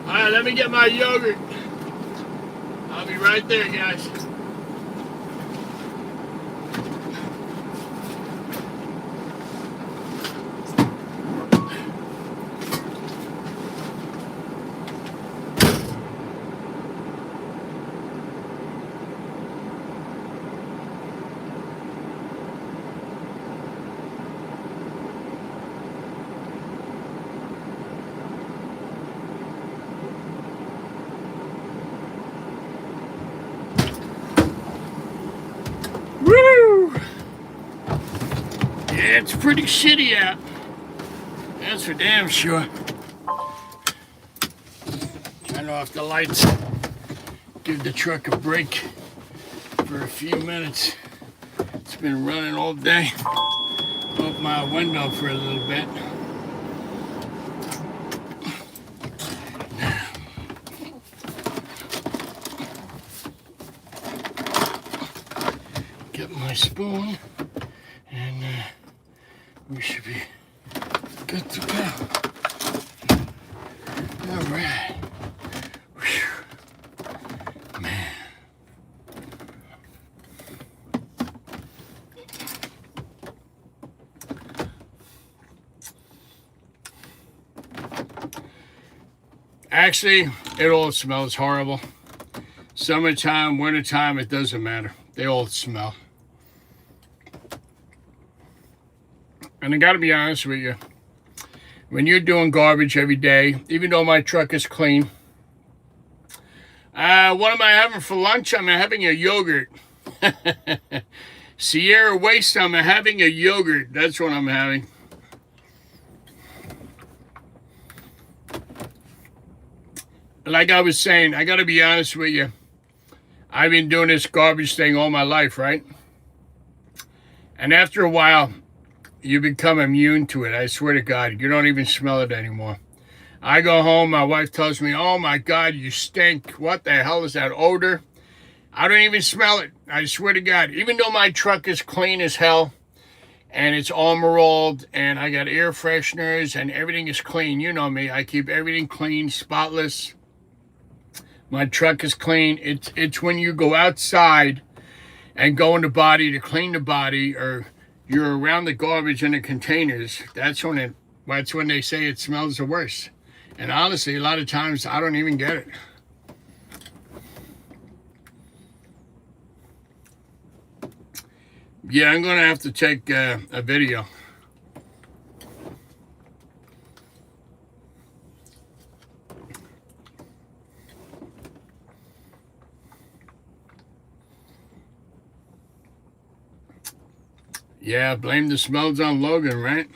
Alright, let me get my yogurt. I'll be right there, guys. Yeah, it's pretty shitty out. That's for damn sure. Turn off the lights. Give the truck a break for a few minutes. It's been running all day. Open my window for a little bit. my spoon, and we should be good to go. All right. Whew. Man. Actually, it all smells horrible. Summertime, wintertime, it doesn't matter. They all smell. And I gotta be honest with you, when you're doing garbage every day, even though my truck is clean, what am I having for lunch? I'm having a yogurt. Sierra Waste, I'm having a yogurt. That's what I'm having. Like I was saying, I gotta be honest with you. I've been doing this garbage thing all my life, right? And after a while, you become immune to it. I swear to God, you don't even smell it anymore. I go home, my wife tells me, oh my God, you stink. What the hell is that odor? I don't even smell it. I swear to God, even though my truck is clean as hell, and it's armor-rolled, and I got air fresheners, and everything is clean. You know me, I keep everything clean, spotless. My truck is clean. It's when you go outside and go in the body to clean the body, or you're around the garbage in the containers, that's when they say it smells the worst. And honestly, a lot of times I don't even get it. Yeah, I'm gonna have to take a video. Yeah, blame the smells on Logan, right?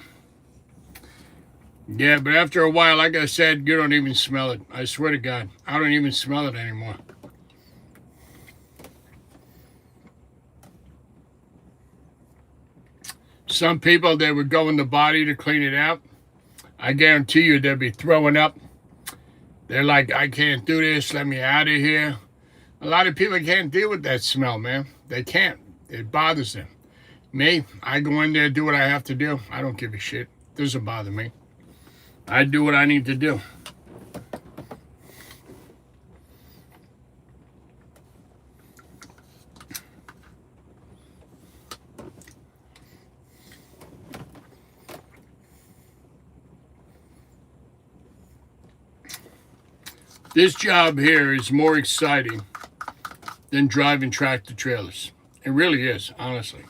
Yeah, but after a while, like I said, you don't even smell it. I swear to God, I don't even smell it anymore. Some people, they would go in the body to clean it out. I guarantee you they'd be throwing up. They're like, I can't do this, let me out of here. A lot of people can't deal with that smell, man. They can't. It bothers them. Me, I go in there, do what I have to do. I don't give a shit. It doesn't bother me. I do what I need to do. This job here is more exciting than driving tractor trailers. It really is, honestly.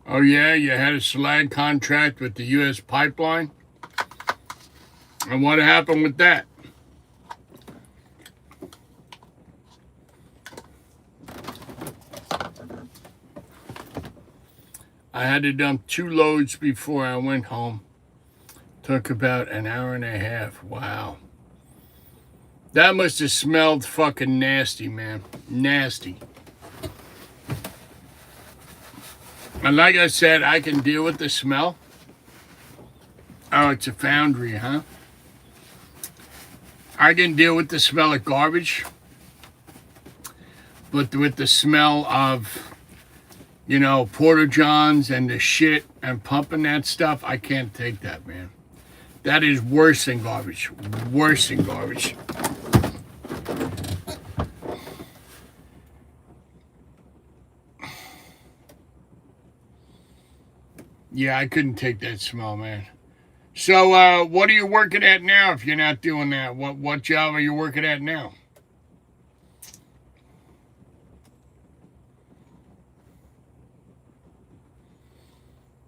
Oh yeah, you had a slag contract with the U.S. pipeline? And what happened with that? I had to dump 2 loads before I went home. Took about an hour and a half. Wow. That must have smelled fucking nasty, man. Nasty. And like I said, I can deal with the smell. Oh, it's a foundry, huh? I can deal with the smell of garbage. But with the smell of, you know, Porta Johns and the shit and pumping that stuff, I can't take that, man. That is worse than garbage. Worse than garbage. Yeah, I couldn't take that smell, man. So, what are you working at now if you're not doing that? What job are you working at now?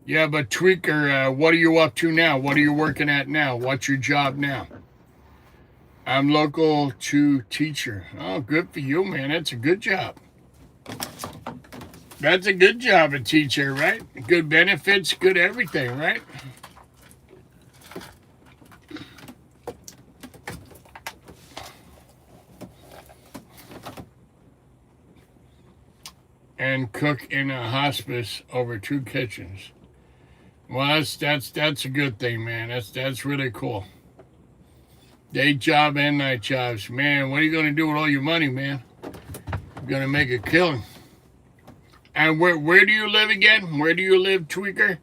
Yeah, but Tweaker, what are you up to now? What are you working at now? What's your job now? I'm local to teacher. Oh, good for you, man. That's a good job. That's a good job, a teacher, right? Good benefits, good everything, right? and cook in a hospice over 2 kitchens. Well, that's a good thing, man. That's really cool. Day job and night jobs, man. What are you gonna do with all your money, man? You're gonna make a killing. And where do you live again? Where do you live, Tweaker?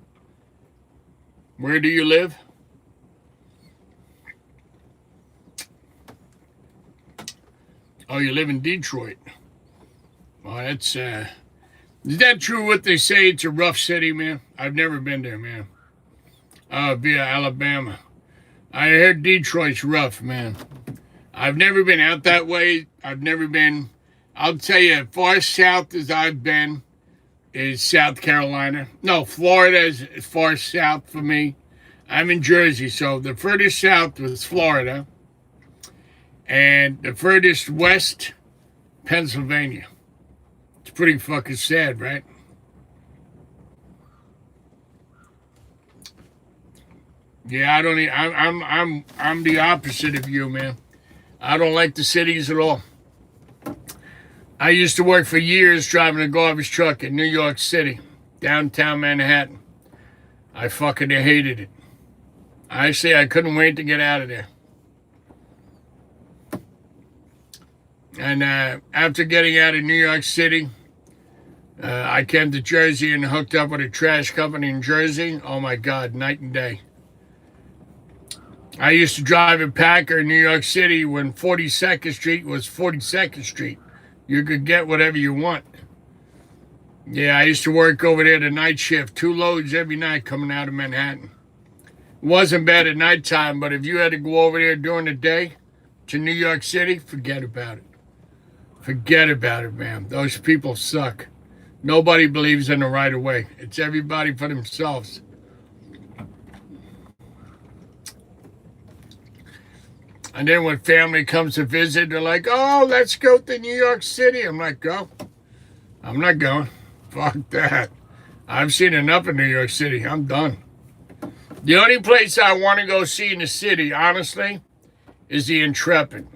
Where do you live? Oh, you live in Detroit. Well, that's is that true what they say? It's a rough city, man. I've never been there, man. Via Alabama. I heard Detroit's rough, man. I've never been out that way. I've never been. I'll tell you, as far south as I've been is South Carolina. No, Florida is as far south for me. I'm in Jersey, so the furthest south was Florida. And the furthest west, Pennsylvania. It's pretty fucking sad, right? Yeah, I don't. I'm the opposite of you, man. I don't like the cities at all. I used to work for years driving a garbage truck in New York City, downtown Manhattan. I fucking hated it. I couldn't wait to get out of there. And after getting out of New York City, I came to Jersey and hooked up with a trash company in Jersey. Oh my God, night and day. I used to drive a Packer in New York City when 42nd Street was 42nd Street. You could get whatever you want. Yeah, I used to work over there the night shift, 2 loads every night coming out of Manhattan. It wasn't bad at nighttime, but if you had to go over there during the day to New York City, forget about it. Forget about it, man. Those people suck. Nobody believes in the right of way. It's everybody for themselves. And then when family comes to visit, they're like, oh, let's go to New York City. I'm like, go. I'm not going. Fuck that. I've seen enough of New York City. I'm done. The only place I want to go see in the city, honestly, is the Intrepid.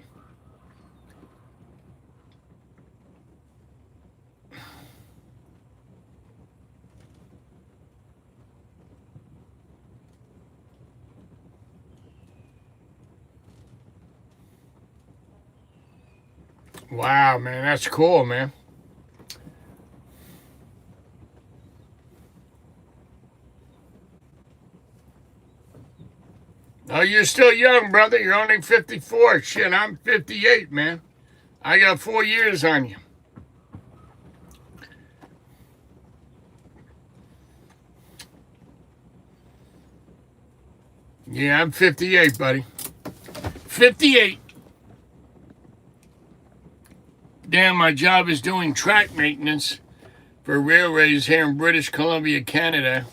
Wow, man, that's cool, man. Oh, you're still young, brother. You're only 54. Shit, I'm 58, man. I got 4 years on you. Yeah, I'm 58, buddy. 58. Damn, my job is doing track maintenance for railways here in British Columbia, Canada.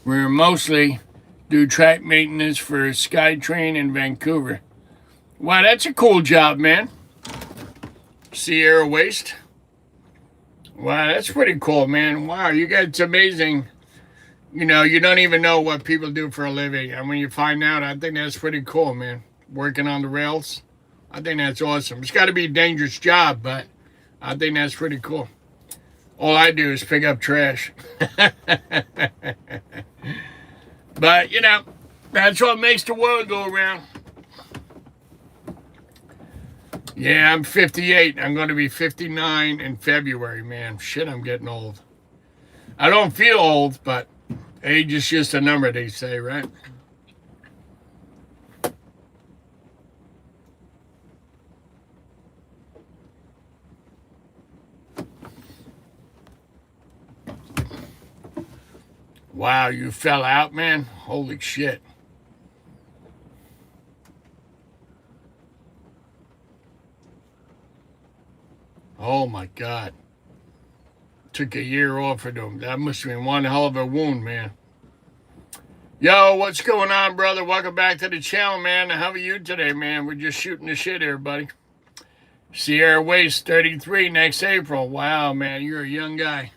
We're mostly do track maintenance for SkyTrain in Vancouver. Wow, that's a cool job, man. Sierra Waste. Wow, that's pretty cool, man. Wow, you guys, it's amazing. You know, you don't even know what people do for a living. And when you find out, I think that's pretty cool, man. Working on the rails. I think that's awesome. It's got to be a dangerous job, but I think that's pretty cool. All I do is pick up trash. But, you know, that's what makes the world go around. Yeah, I'm 58. I'm going to be 59 in February, man. Shit, I'm getting old. I don't feel old, but age is just a number, they say, right? Wow, you fell out, man? Holy shit. Oh my God. Took a year off of them. That must have been one hell of a wound, man. Yo, what's going on, brother? Welcome back to the channel, man. How are you today, man? We're just shooting the shit here, buddy. Sierra Waste 33 next April. Wow, man, you're a young guy.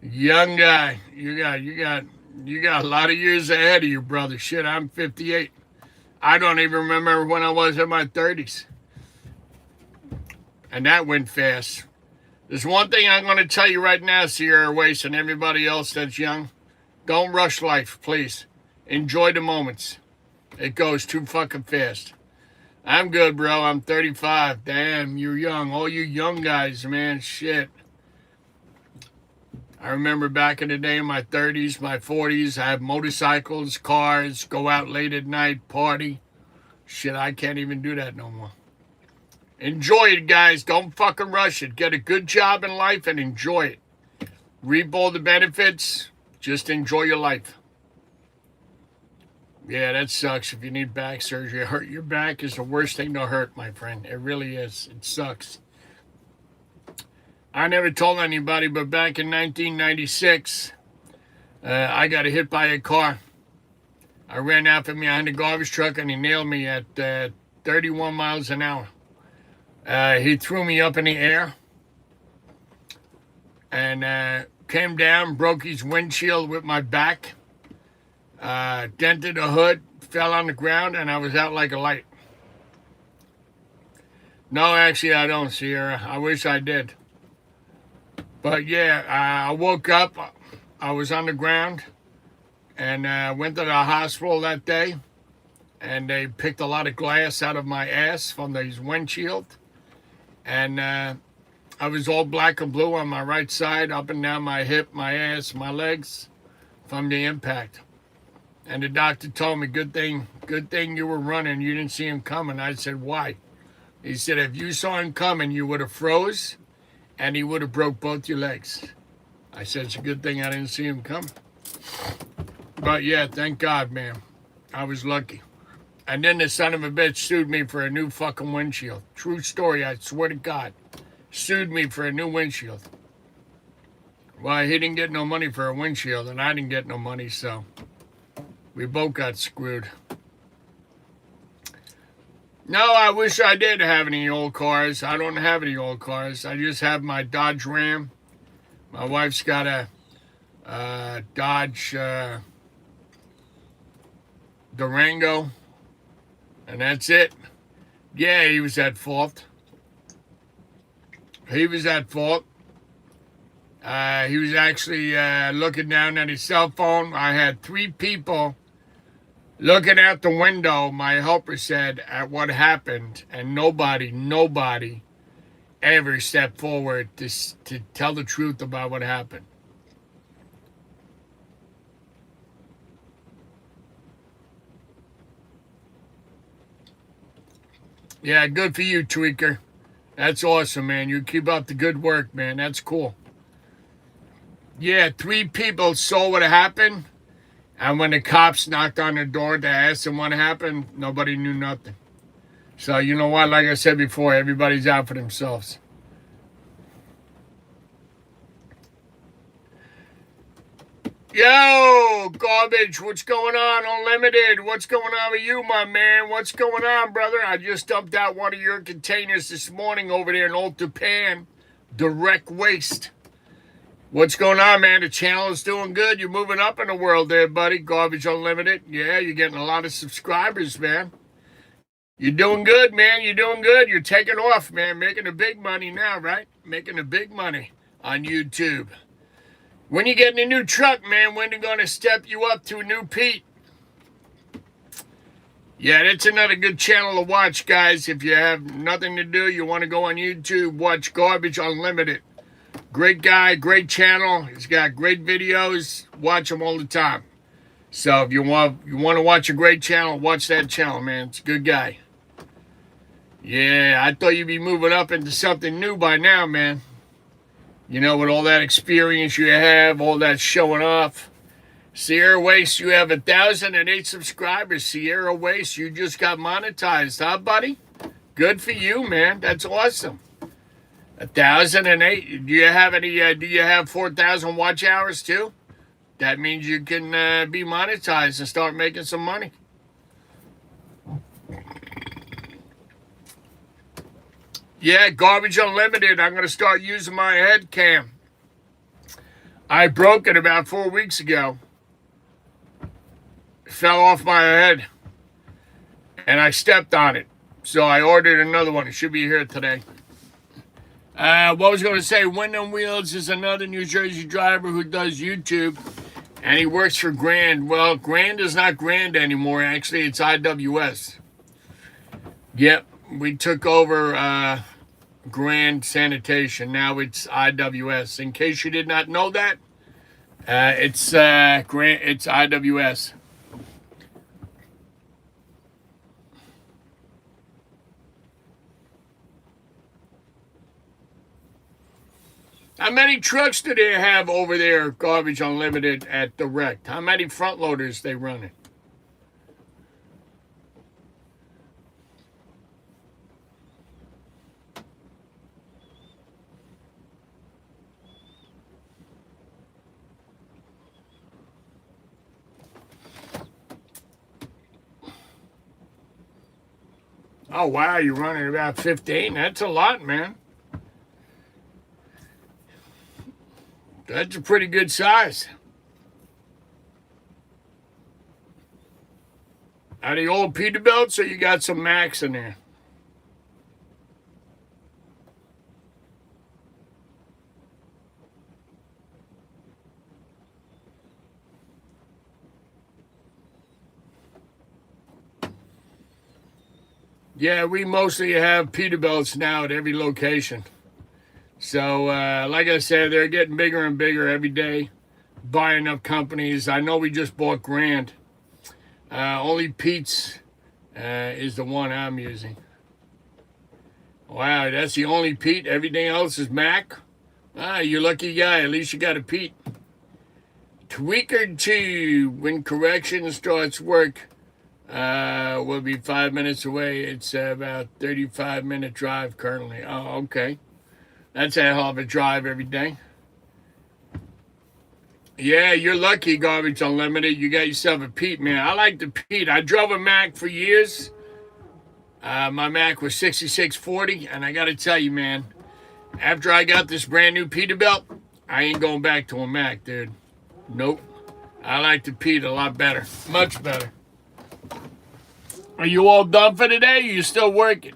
Young guy. You got a lot of years ahead of you, brother. Shit, I'm 58. I don't even remember when I was in my 30s. And that went fast. There's one thing I'm going to tell you right now, Sierra Waste, and everybody else that's young. Don't rush life, please. Enjoy the moments. It goes too fucking fast. I'm good, bro. I'm 35. Damn, you're young. All you young guys, man, shit. I remember back in the day in my 30s, my 40s, I had motorcycles, cars, go out late at night, party. Shit, I can't even do that no more. Enjoy it, guys. Don't fucking rush it. Get a good job in life and enjoy it. Reap all the benefits. Just enjoy your life. Yeah, that sucks if you need back surgery. Hurt your back is the worst thing to hurt, my friend. It really is. It sucks. I never told anybody, but back in 1996, I got hit by a car. I ran after me behind a garbage truck, and he nailed me at 31 miles an hour. He threw me up in the air and came down, broke his windshield with my back, dented the hood, fell on the ground, and I was out like a light. No, actually, I don't, Sierra. I wish I did. But yeah, I woke up, I was on the ground, and went to the hospital that day, and they picked a lot of glass out of my ass from these windshield, and I was all black and blue on my right side, up and down my hip, my ass, my legs, from the impact. And the doctor told me, good thing you were running, you didn't see him coming. I said, why? He said, if you saw him coming, you would have froze, and he would have broke both your legs. I said, it's a good thing I didn't see him come. But yeah, thank God, man. I was lucky. And then the son of a bitch sued me for a new fucking windshield. True story, I swear to God. Sued me for a new windshield. Well, he didn't get no money for a windshield, and I didn't get no money, so we both got screwed. No, I wish I did have any old cars. I don't have any old cars. I just have my Dodge Ram. My wife's got a Dodge Durango, and that's it. Yeah, he was at fault. He was at fault. He was actually looking down at his cell phone. I had 3 people looking out the window, my helper said, at what happened, and nobody ever stepped forward to tell the truth about what happened. Yeah, good for you, Tweaker. That's awesome, man. You keep up the good work, man. That's cool. Yeah, 3 people saw what happened. And when the cops knocked on the door to ask them what happened, nobody knew nothing. So, you know what? Like I said before, everybody's out for themselves. Yo, Garbage, what's going on? Unlimited, what's going on with you, my man? What's going on, brother? I just dumped out one of your containers this morning over there in Old Japan. Direct waste. What's going on, man? The channel is doing good. You're moving up in the world there, buddy. Garbage Unlimited. Yeah, you're getting a lot of subscribers, man. You're doing good, man. You're doing good. You're taking off, man. Making the big money now, right? Making the big money on YouTube. When you getting a new truck, man, when you going to step you up to a new Pete? Yeah, that's another good channel to watch, guys. If you have nothing to do, you want to go on YouTube, watch Garbage Unlimited. Great guy, great channel. He's got great videos. Watch him all the time. So if you want to watch a great channel, watch that channel, man. It's a good guy. Yeah, I thought you'd be moving up into something new by now, man. You know, with all that experience you have, all that showing off. Sierra Waste, you have 1,008 subscribers. Sierra Waste, you just got monetized, huh, buddy? Good for you, man. That's awesome. 1,008. Do you have any? Do you have 4,000 watch hours too? That means you can be monetized and start making some money. Yeah, Garbage Unlimited. I'm going to start using my head cam. I broke it about 4 weeks ago. It fell off my head, and I stepped on it. So I ordered another one. It should be here today. What was going to say, Wind on Wheels is another New Jersey driver who does YouTube, and he works for Grand. Well, Grand is not Grand anymore. Actually, it's IWS. Yep, we took over Grand Sanitation. Now it's IWS. In case you did not know that, it's Grand. It's IWS. How many trucks do they have over there, Garbage Unlimited, at the wreck? How many front loaders they running? Oh, wow, you're running about 15. That's a lot, man. That's a pretty good size. Are they old Peterbilts or you got some Max in there? Yeah, we mostly have Peterbilts now at every location. So, like I said, they're getting bigger and bigger every day. Buying up companies. I know we just bought Grand. Only Pete's is the one I'm using. Wow, that's the only Pete. Everything else is Mac. Ah, you lucky guy. At least you got a Pete. Tweaker 2. When correction starts work, will be 5 minutes away. It's about 35-minute drive currently. Oh, okay. That's a hell of a drive every day. Yeah, you're lucky, Garbage Unlimited. You got yourself a Pete, man. I like the Pete. I drove a Mac for years. My Mac was 6640, and I got to tell you, man, after I got this brand new Peterbilt, I ain't going back to a Mac, dude. Nope. I like the Pete a lot better. Much better. Are you all done for today? Or you still working?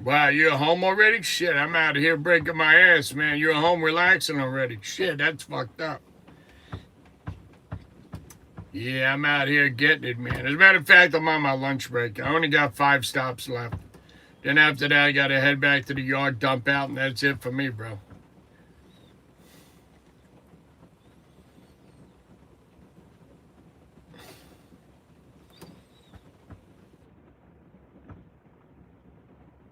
Wow, you're home already? Shit, I'm out of here breaking my ass, man. You're home relaxing already. Shit, that's fucked up. Yeah, I'm out here getting it, man. As a matter of fact, I'm on my lunch break. I only got 5 stops left. Then after that, I got to head back to the yard, dump out, and that's it for me, bro.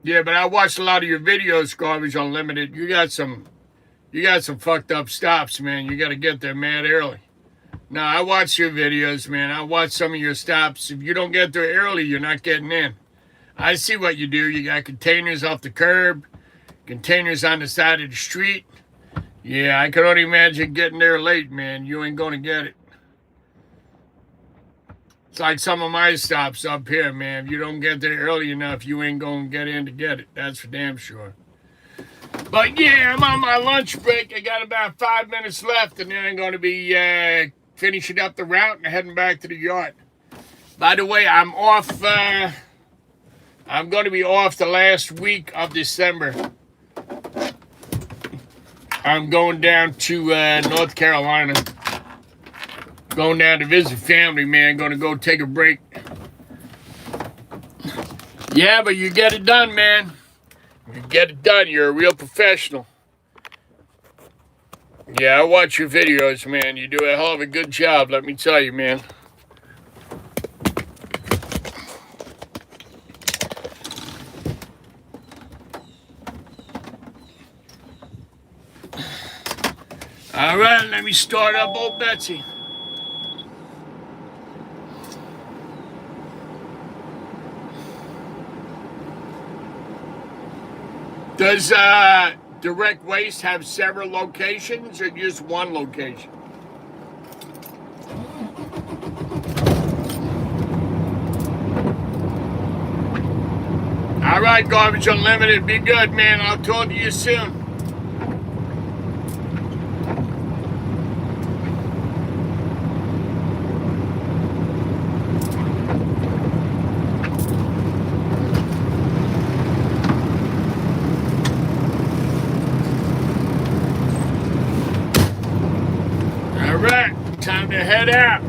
Yeah, but I watched a lot of your videos, Garbage Unlimited. You got some fucked up stops, man. You got to get there mad early. No, I watch your videos, man. I watch some of your stops. If you don't get there early, you're not getting in. I see what you do. You got containers off the curb, containers on the side of the street. Yeah, I can only imagine getting there late, man. You ain't going to get it. It's like some of my stops up here, man. If you don't get there early enough, you ain't going to get in to get it. That's for damn sure. But yeah, I'm on my lunch break. I got about 5 minutes left, and then I'm going to be finishing up the route and heading back to the yard. By the way, I'm off. I'm going to be off the last week of December. I'm going down to North Carolina. Going down to visit family, man. Going to go take a break. Yeah, but you get it done, man. You get it done. You're a real professional. Yeah, I watch your videos, man. You do a hell of a good job, let me tell you, man. All right, let me start up old Betsy. Does direct waste have several locations or just one location? All right, Garbage Unlimited. Be good, man. I'll talk to you soon. All right, time to head out.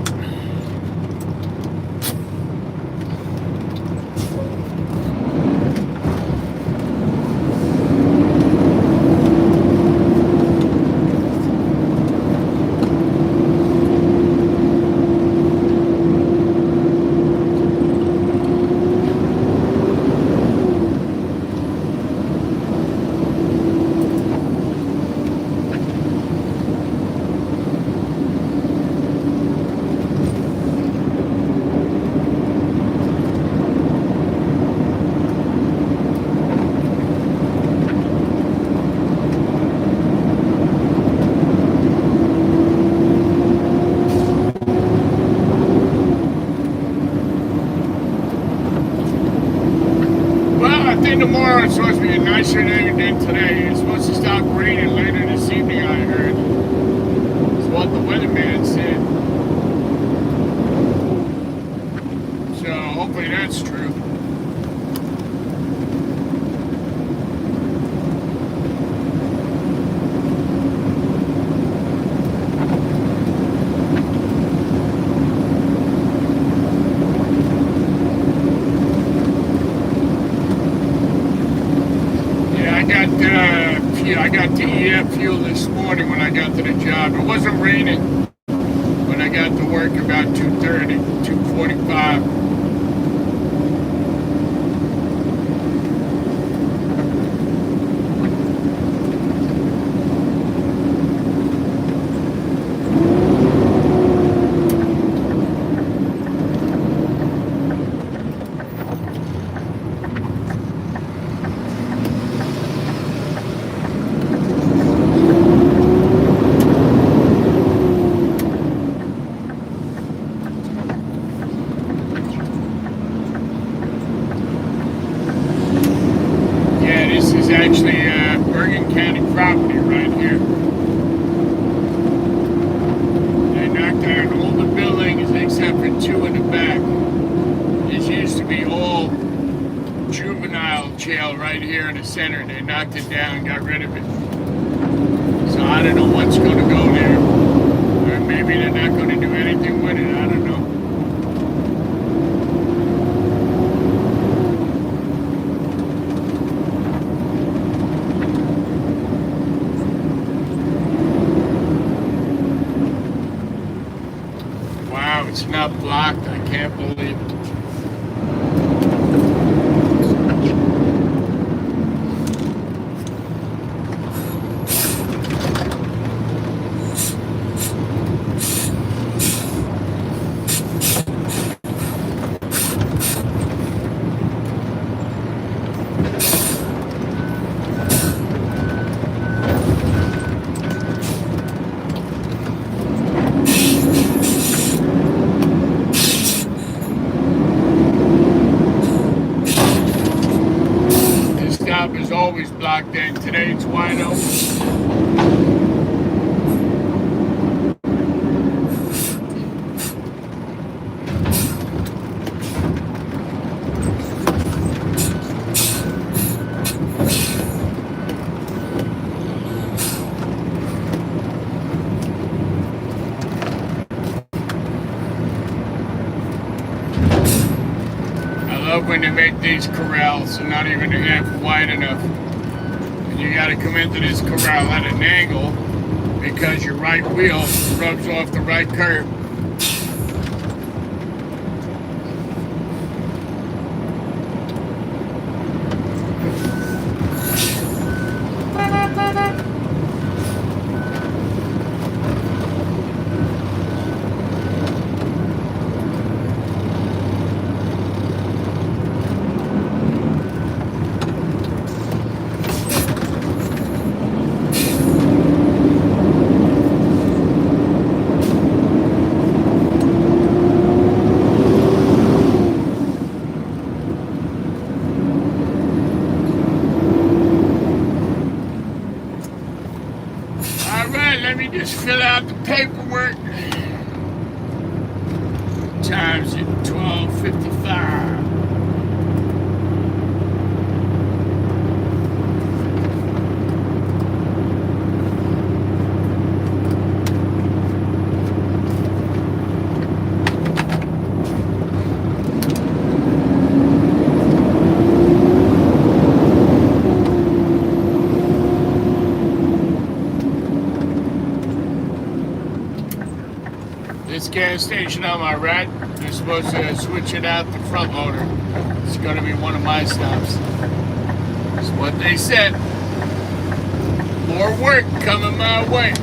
Tomorrow it's supposed to be a nicer day than today. It's supposed to stop raining later this evening, I heard. It's what the weatherman said. So hopefully that's true. I got DEF fuel this morning when I got to the job. It wasn't raining when I got to work about 2:30, 2:45. Actually Bergen County property right here. They knocked down all the buildings except for two in the back. This used to be all juvenile jail right here in the center. They knocked it down and got rid of it. So I don't know what's going to go there. Or maybe they're not going to do anything with it. I don't know. It's not blocked. I can't believe it. Is always blocked in. Today it's wide open. When they make these corrals, they're not even half wide enough. And you got to come into this corral at an angle because your right wheel rubs off the right curb. Just fill out the paperwork. Times at 12:55. This gas station on my right, they're supposed to switch it out the front loader. It's going to be one of my stops. That's what they said. More work coming my way.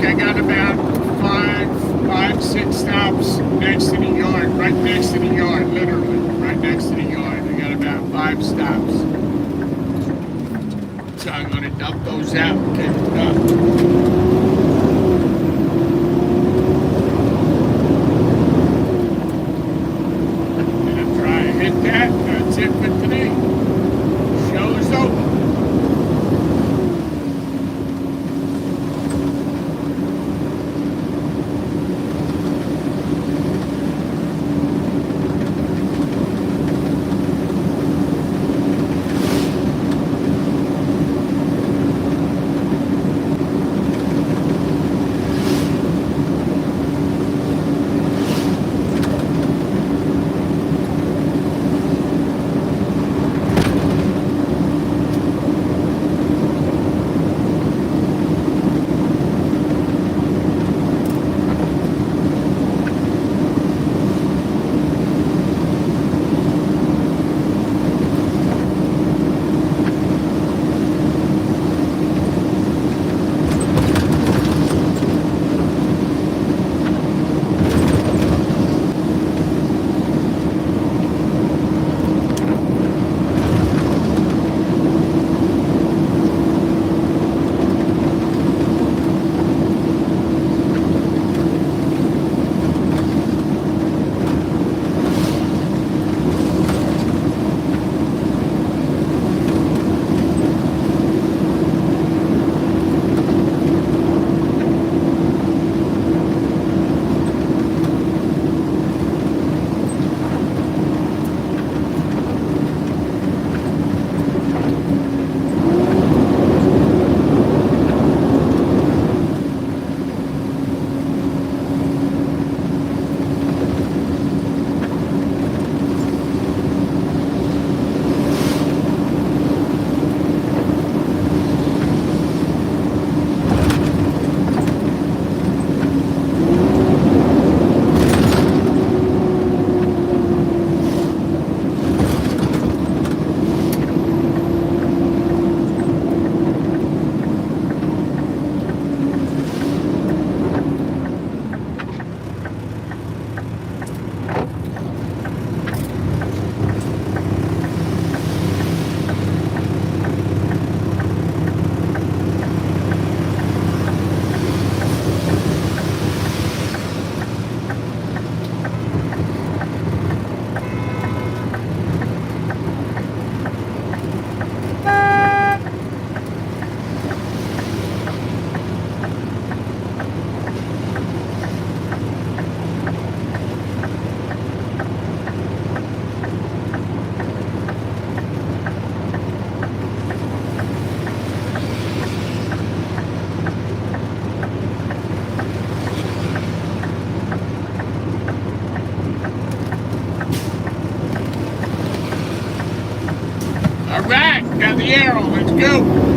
I got about six stops next to the yard, right next to the yard, literally, right next to the yard. I got about 5 stops. So I'm going to dump those out and get it done. That's it for today. Show is over. Got the arrow. Let's go.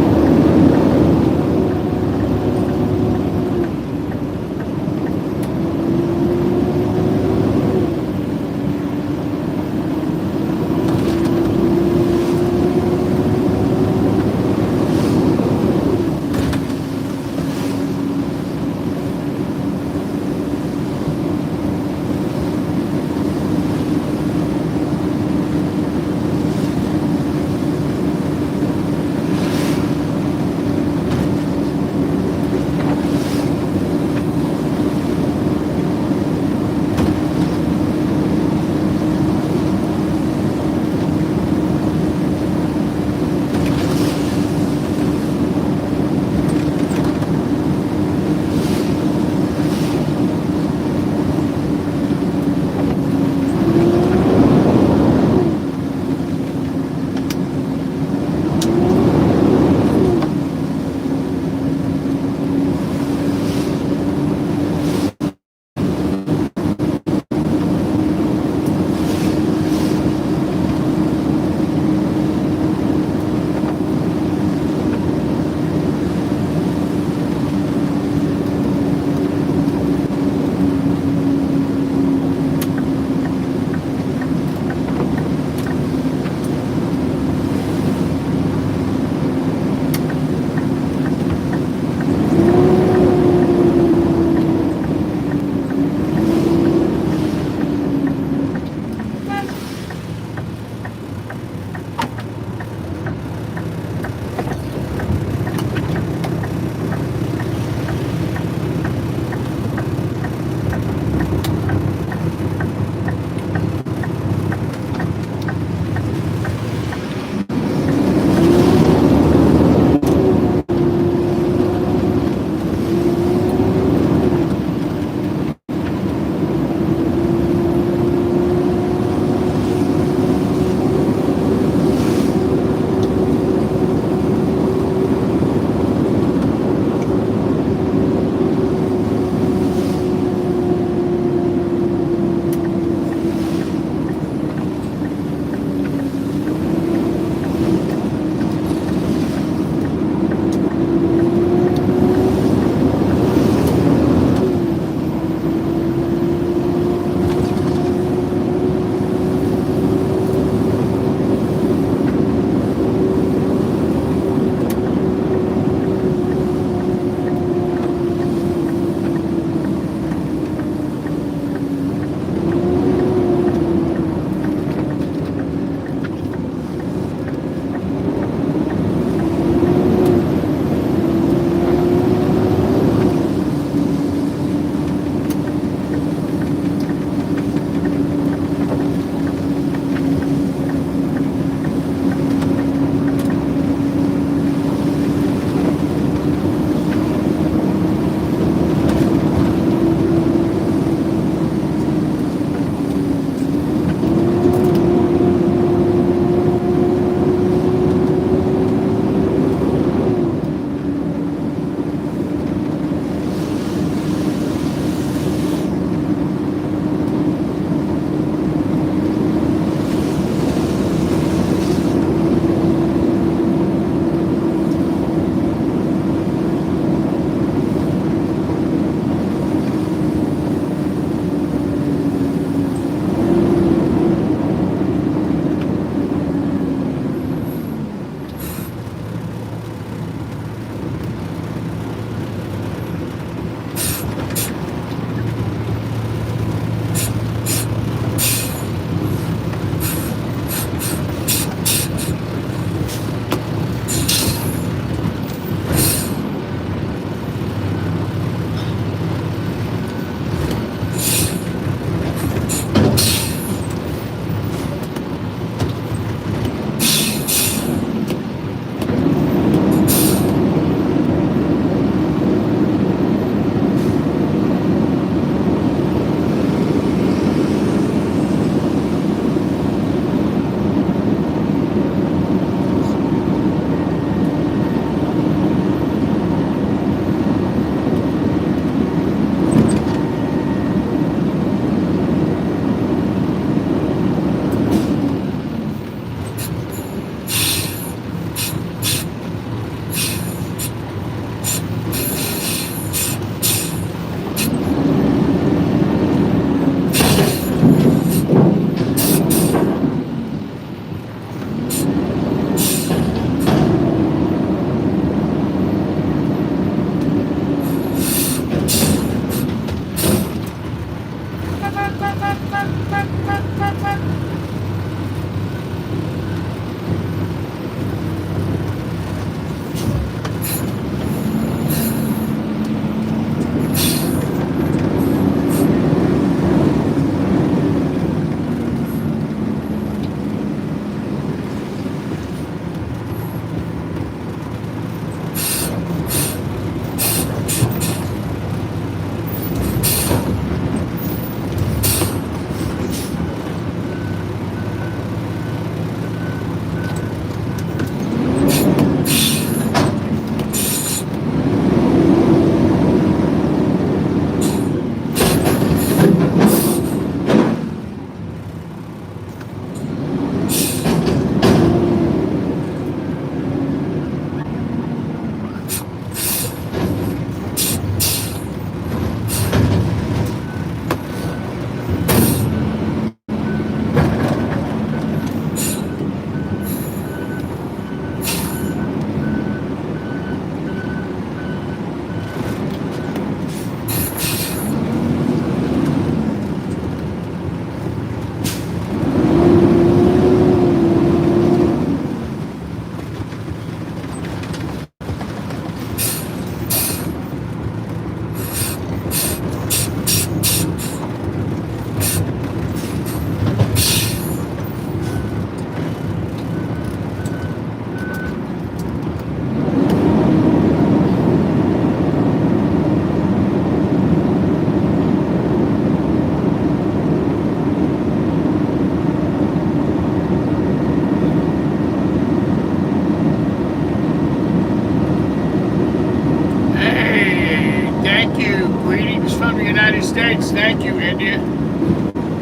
United States. Thank you, India.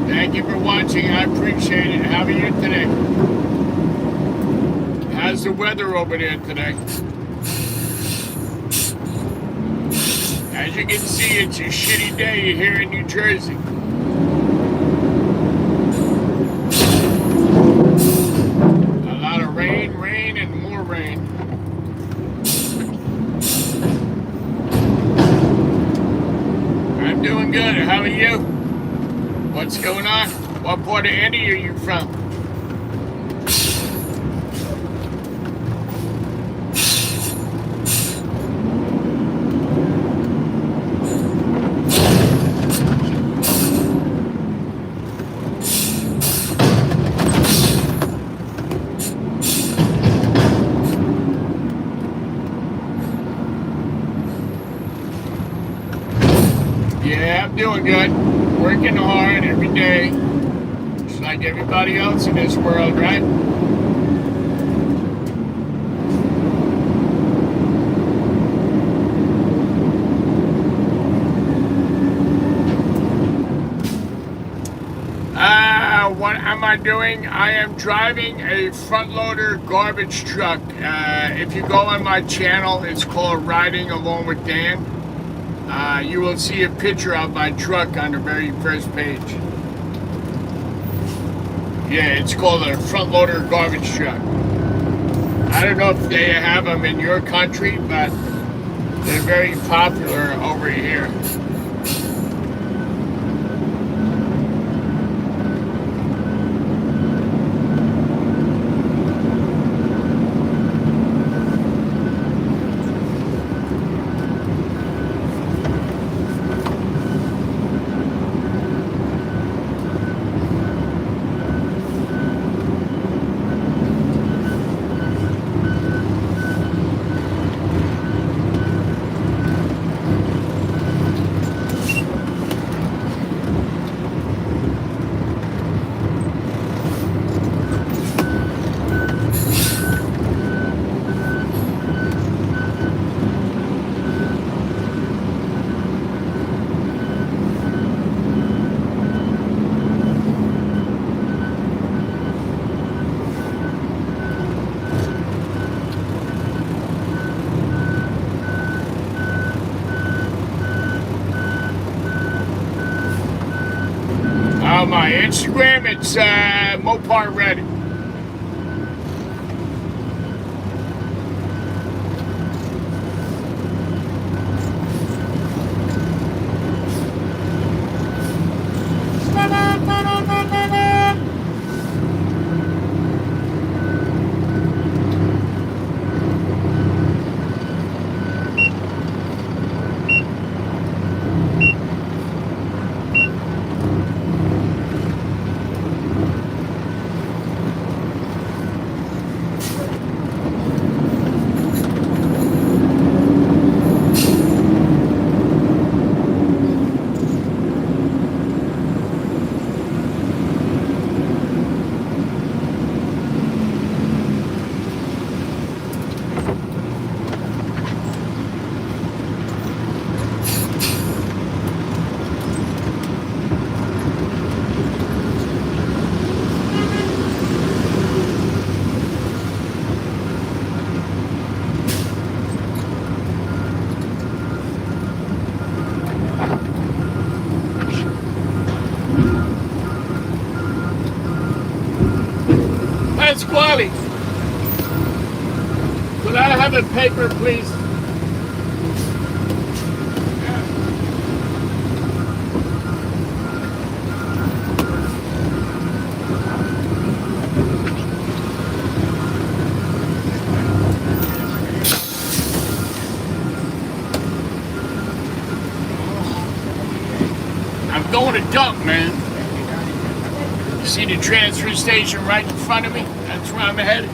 Thank you for watching. I appreciate it. How are you today? How's the weather over there today? As you can see, it's a shitty day here in New Jersey. A lot of rain, and more rain. I'm doing good. How are you? What's going on? What part of India are you from? Yeah, I'm doing good. Working hard every day. Just like everybody else in this world, right? What am I doing? I am driving a front loader garbage truck. If you go on my channel, it's called Riding Along with Dan. You will see a picture of my truck on the very first page. Yeah, it's called a front loader garbage truck. I don't know if they have them in your country, but they're very popular over here. My Instagram, it's Mopar Ready. Squally, could I have a paper, please? I'm going to dump, man. You see the transfer station right in front of me? That's where I'm headed.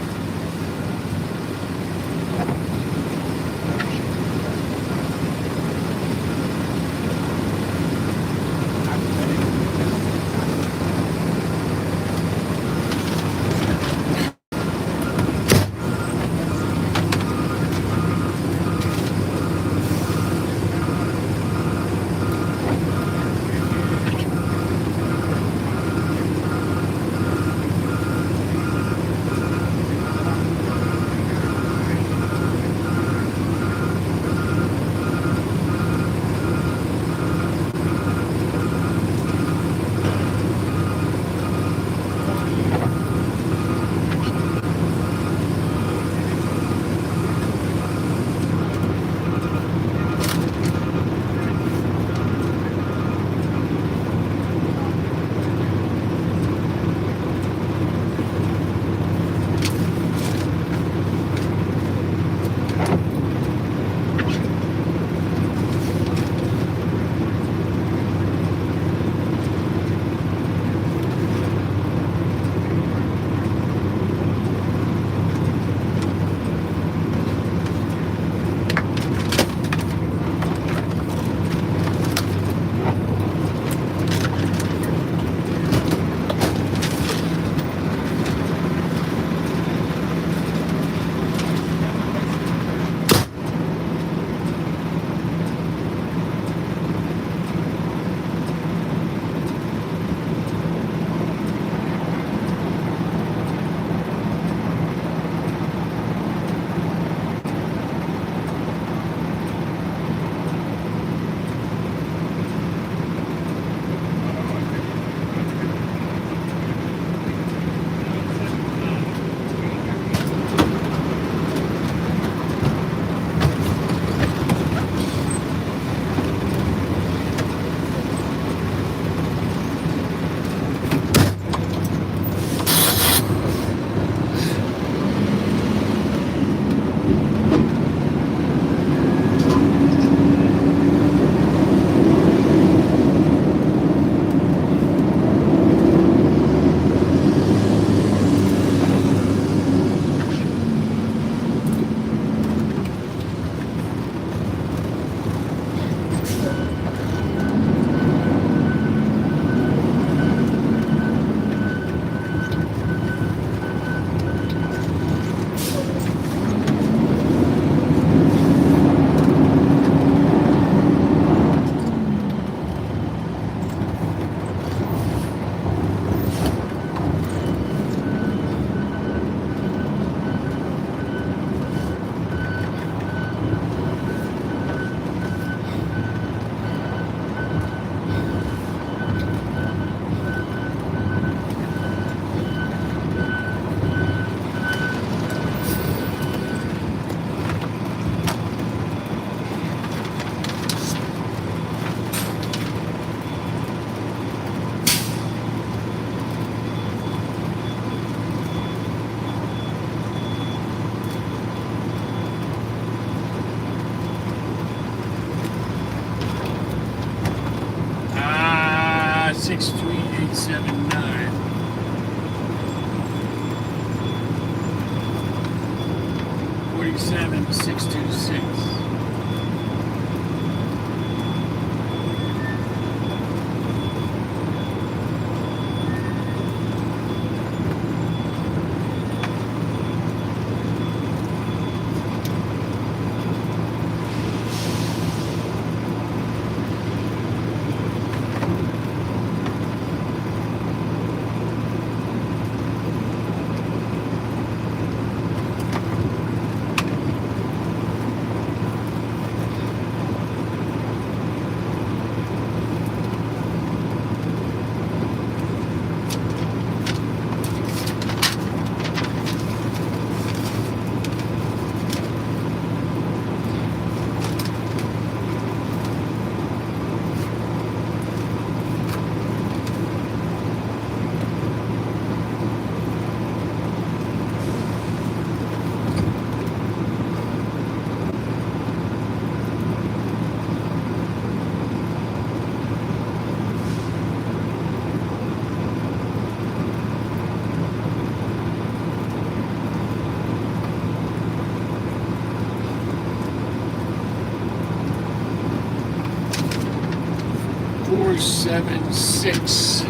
476.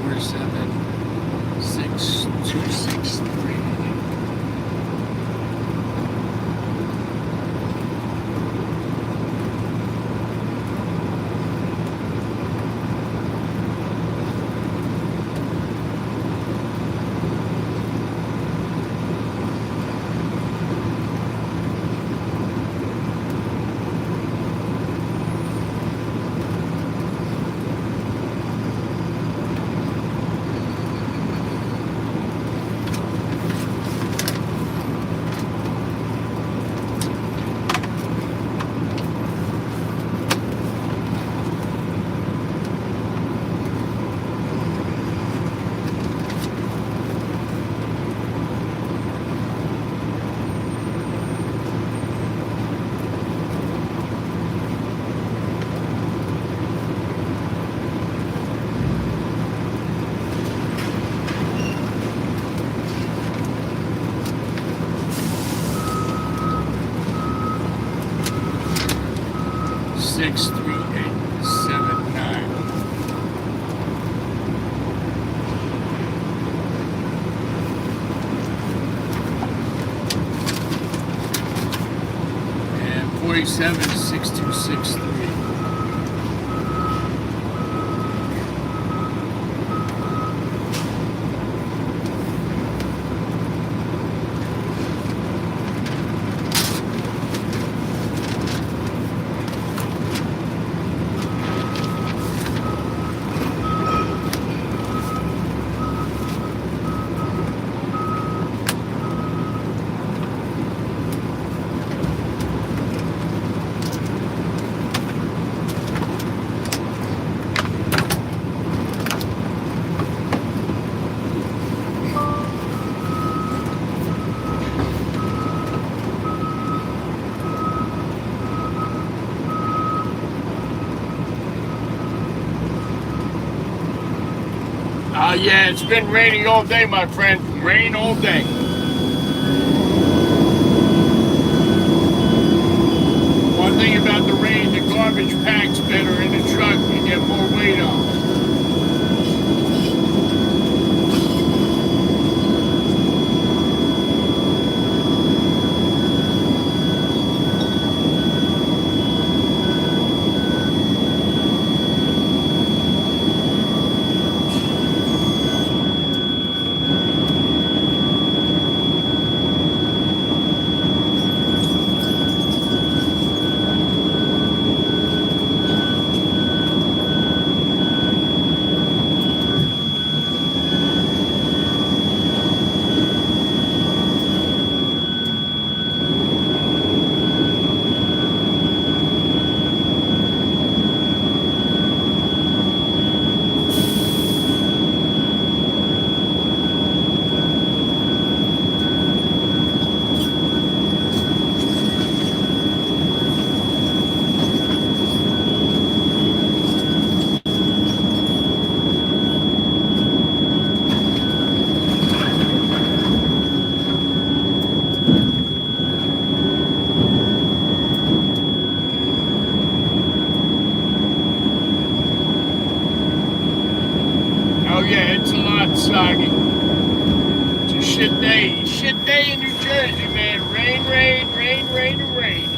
476,263. Six, 3, 8, 7, 9. And 47,6263. Yeah, it's been raining all day, my friend. Rain all day. One thing about the rain, the garbage packs better in the truck. You get more weight on. Yeah, it's a lot soggy. It's a shit day. Shit day in New Jersey, man. Rain, rain, rain, rain, and rain.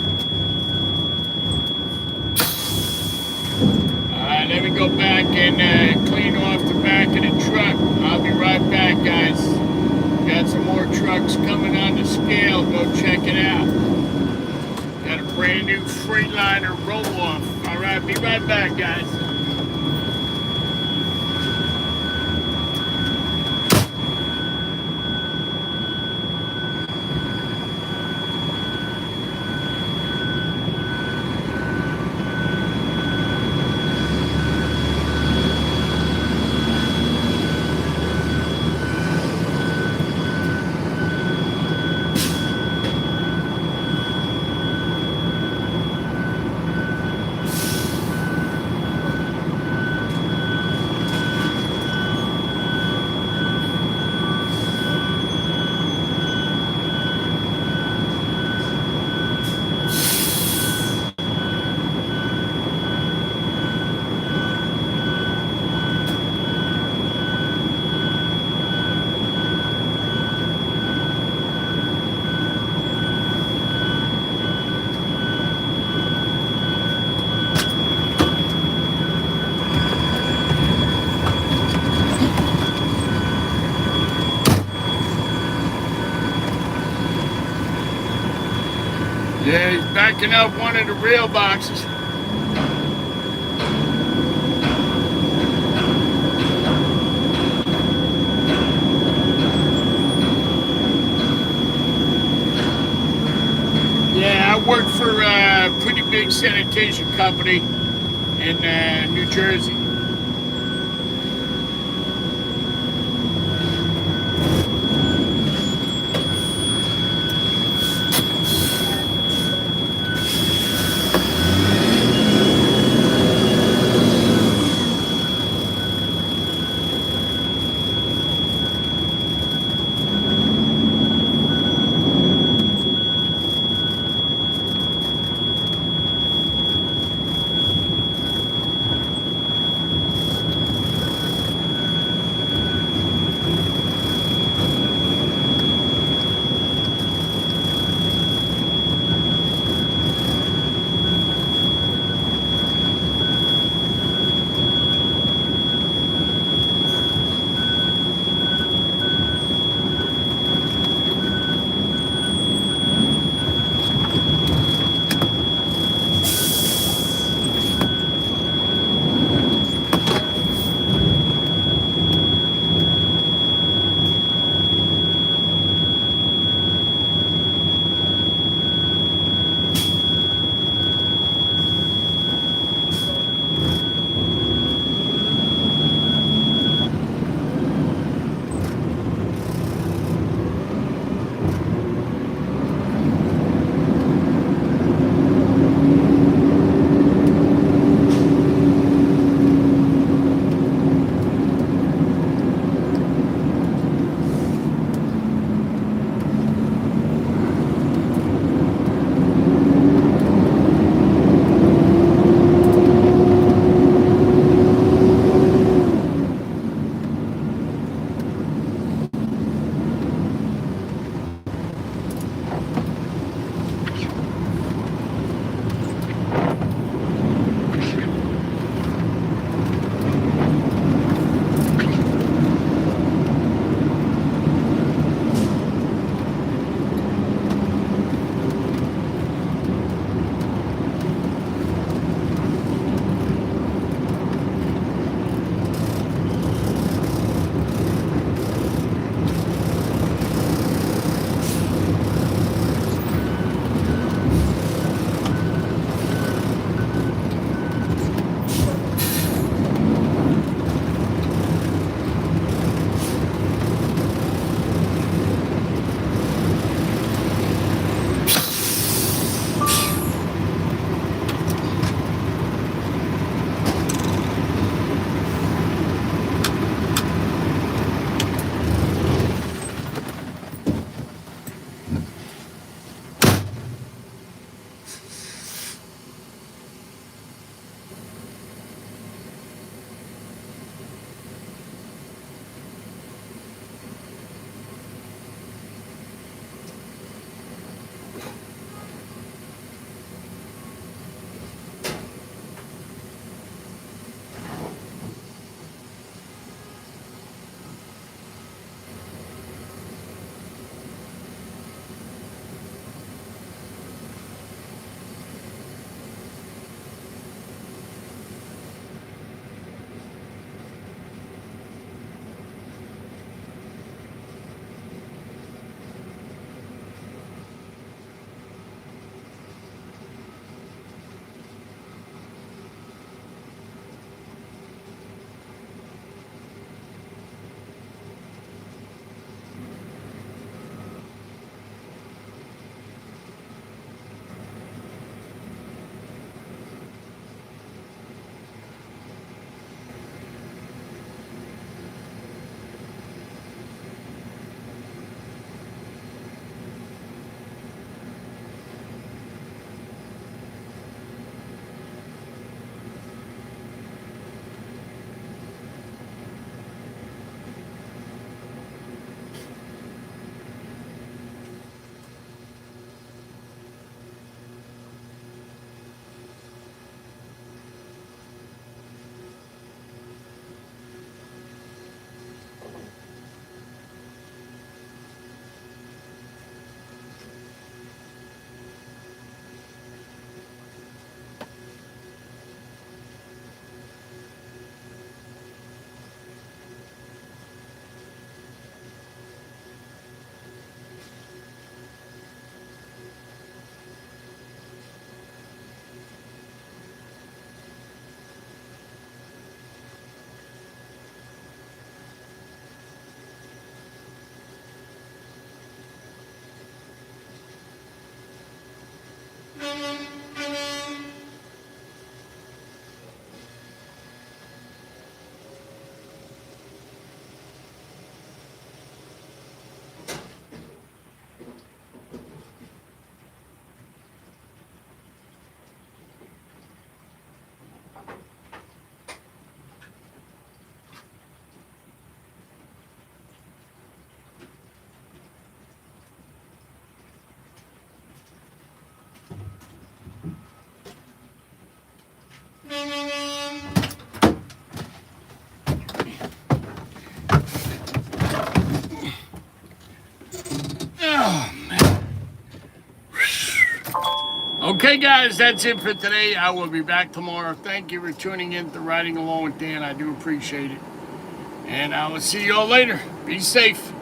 Alright, let me go back and clean off the back of the truck. I'll be right back, guys. Got some more trucks coming on the scale. Go check it out. Got a brand new Freightliner roll-off. Alright, be right back, guys. backing up one of the rail boxes. Yeah, I work for a pretty big sanitation company in New Jersey. Okay, guys, that's it for today. I will be back tomorrow. Thank you for tuning in to Riding Along with Dan. I do appreciate it. And I will see you all later. Be safe.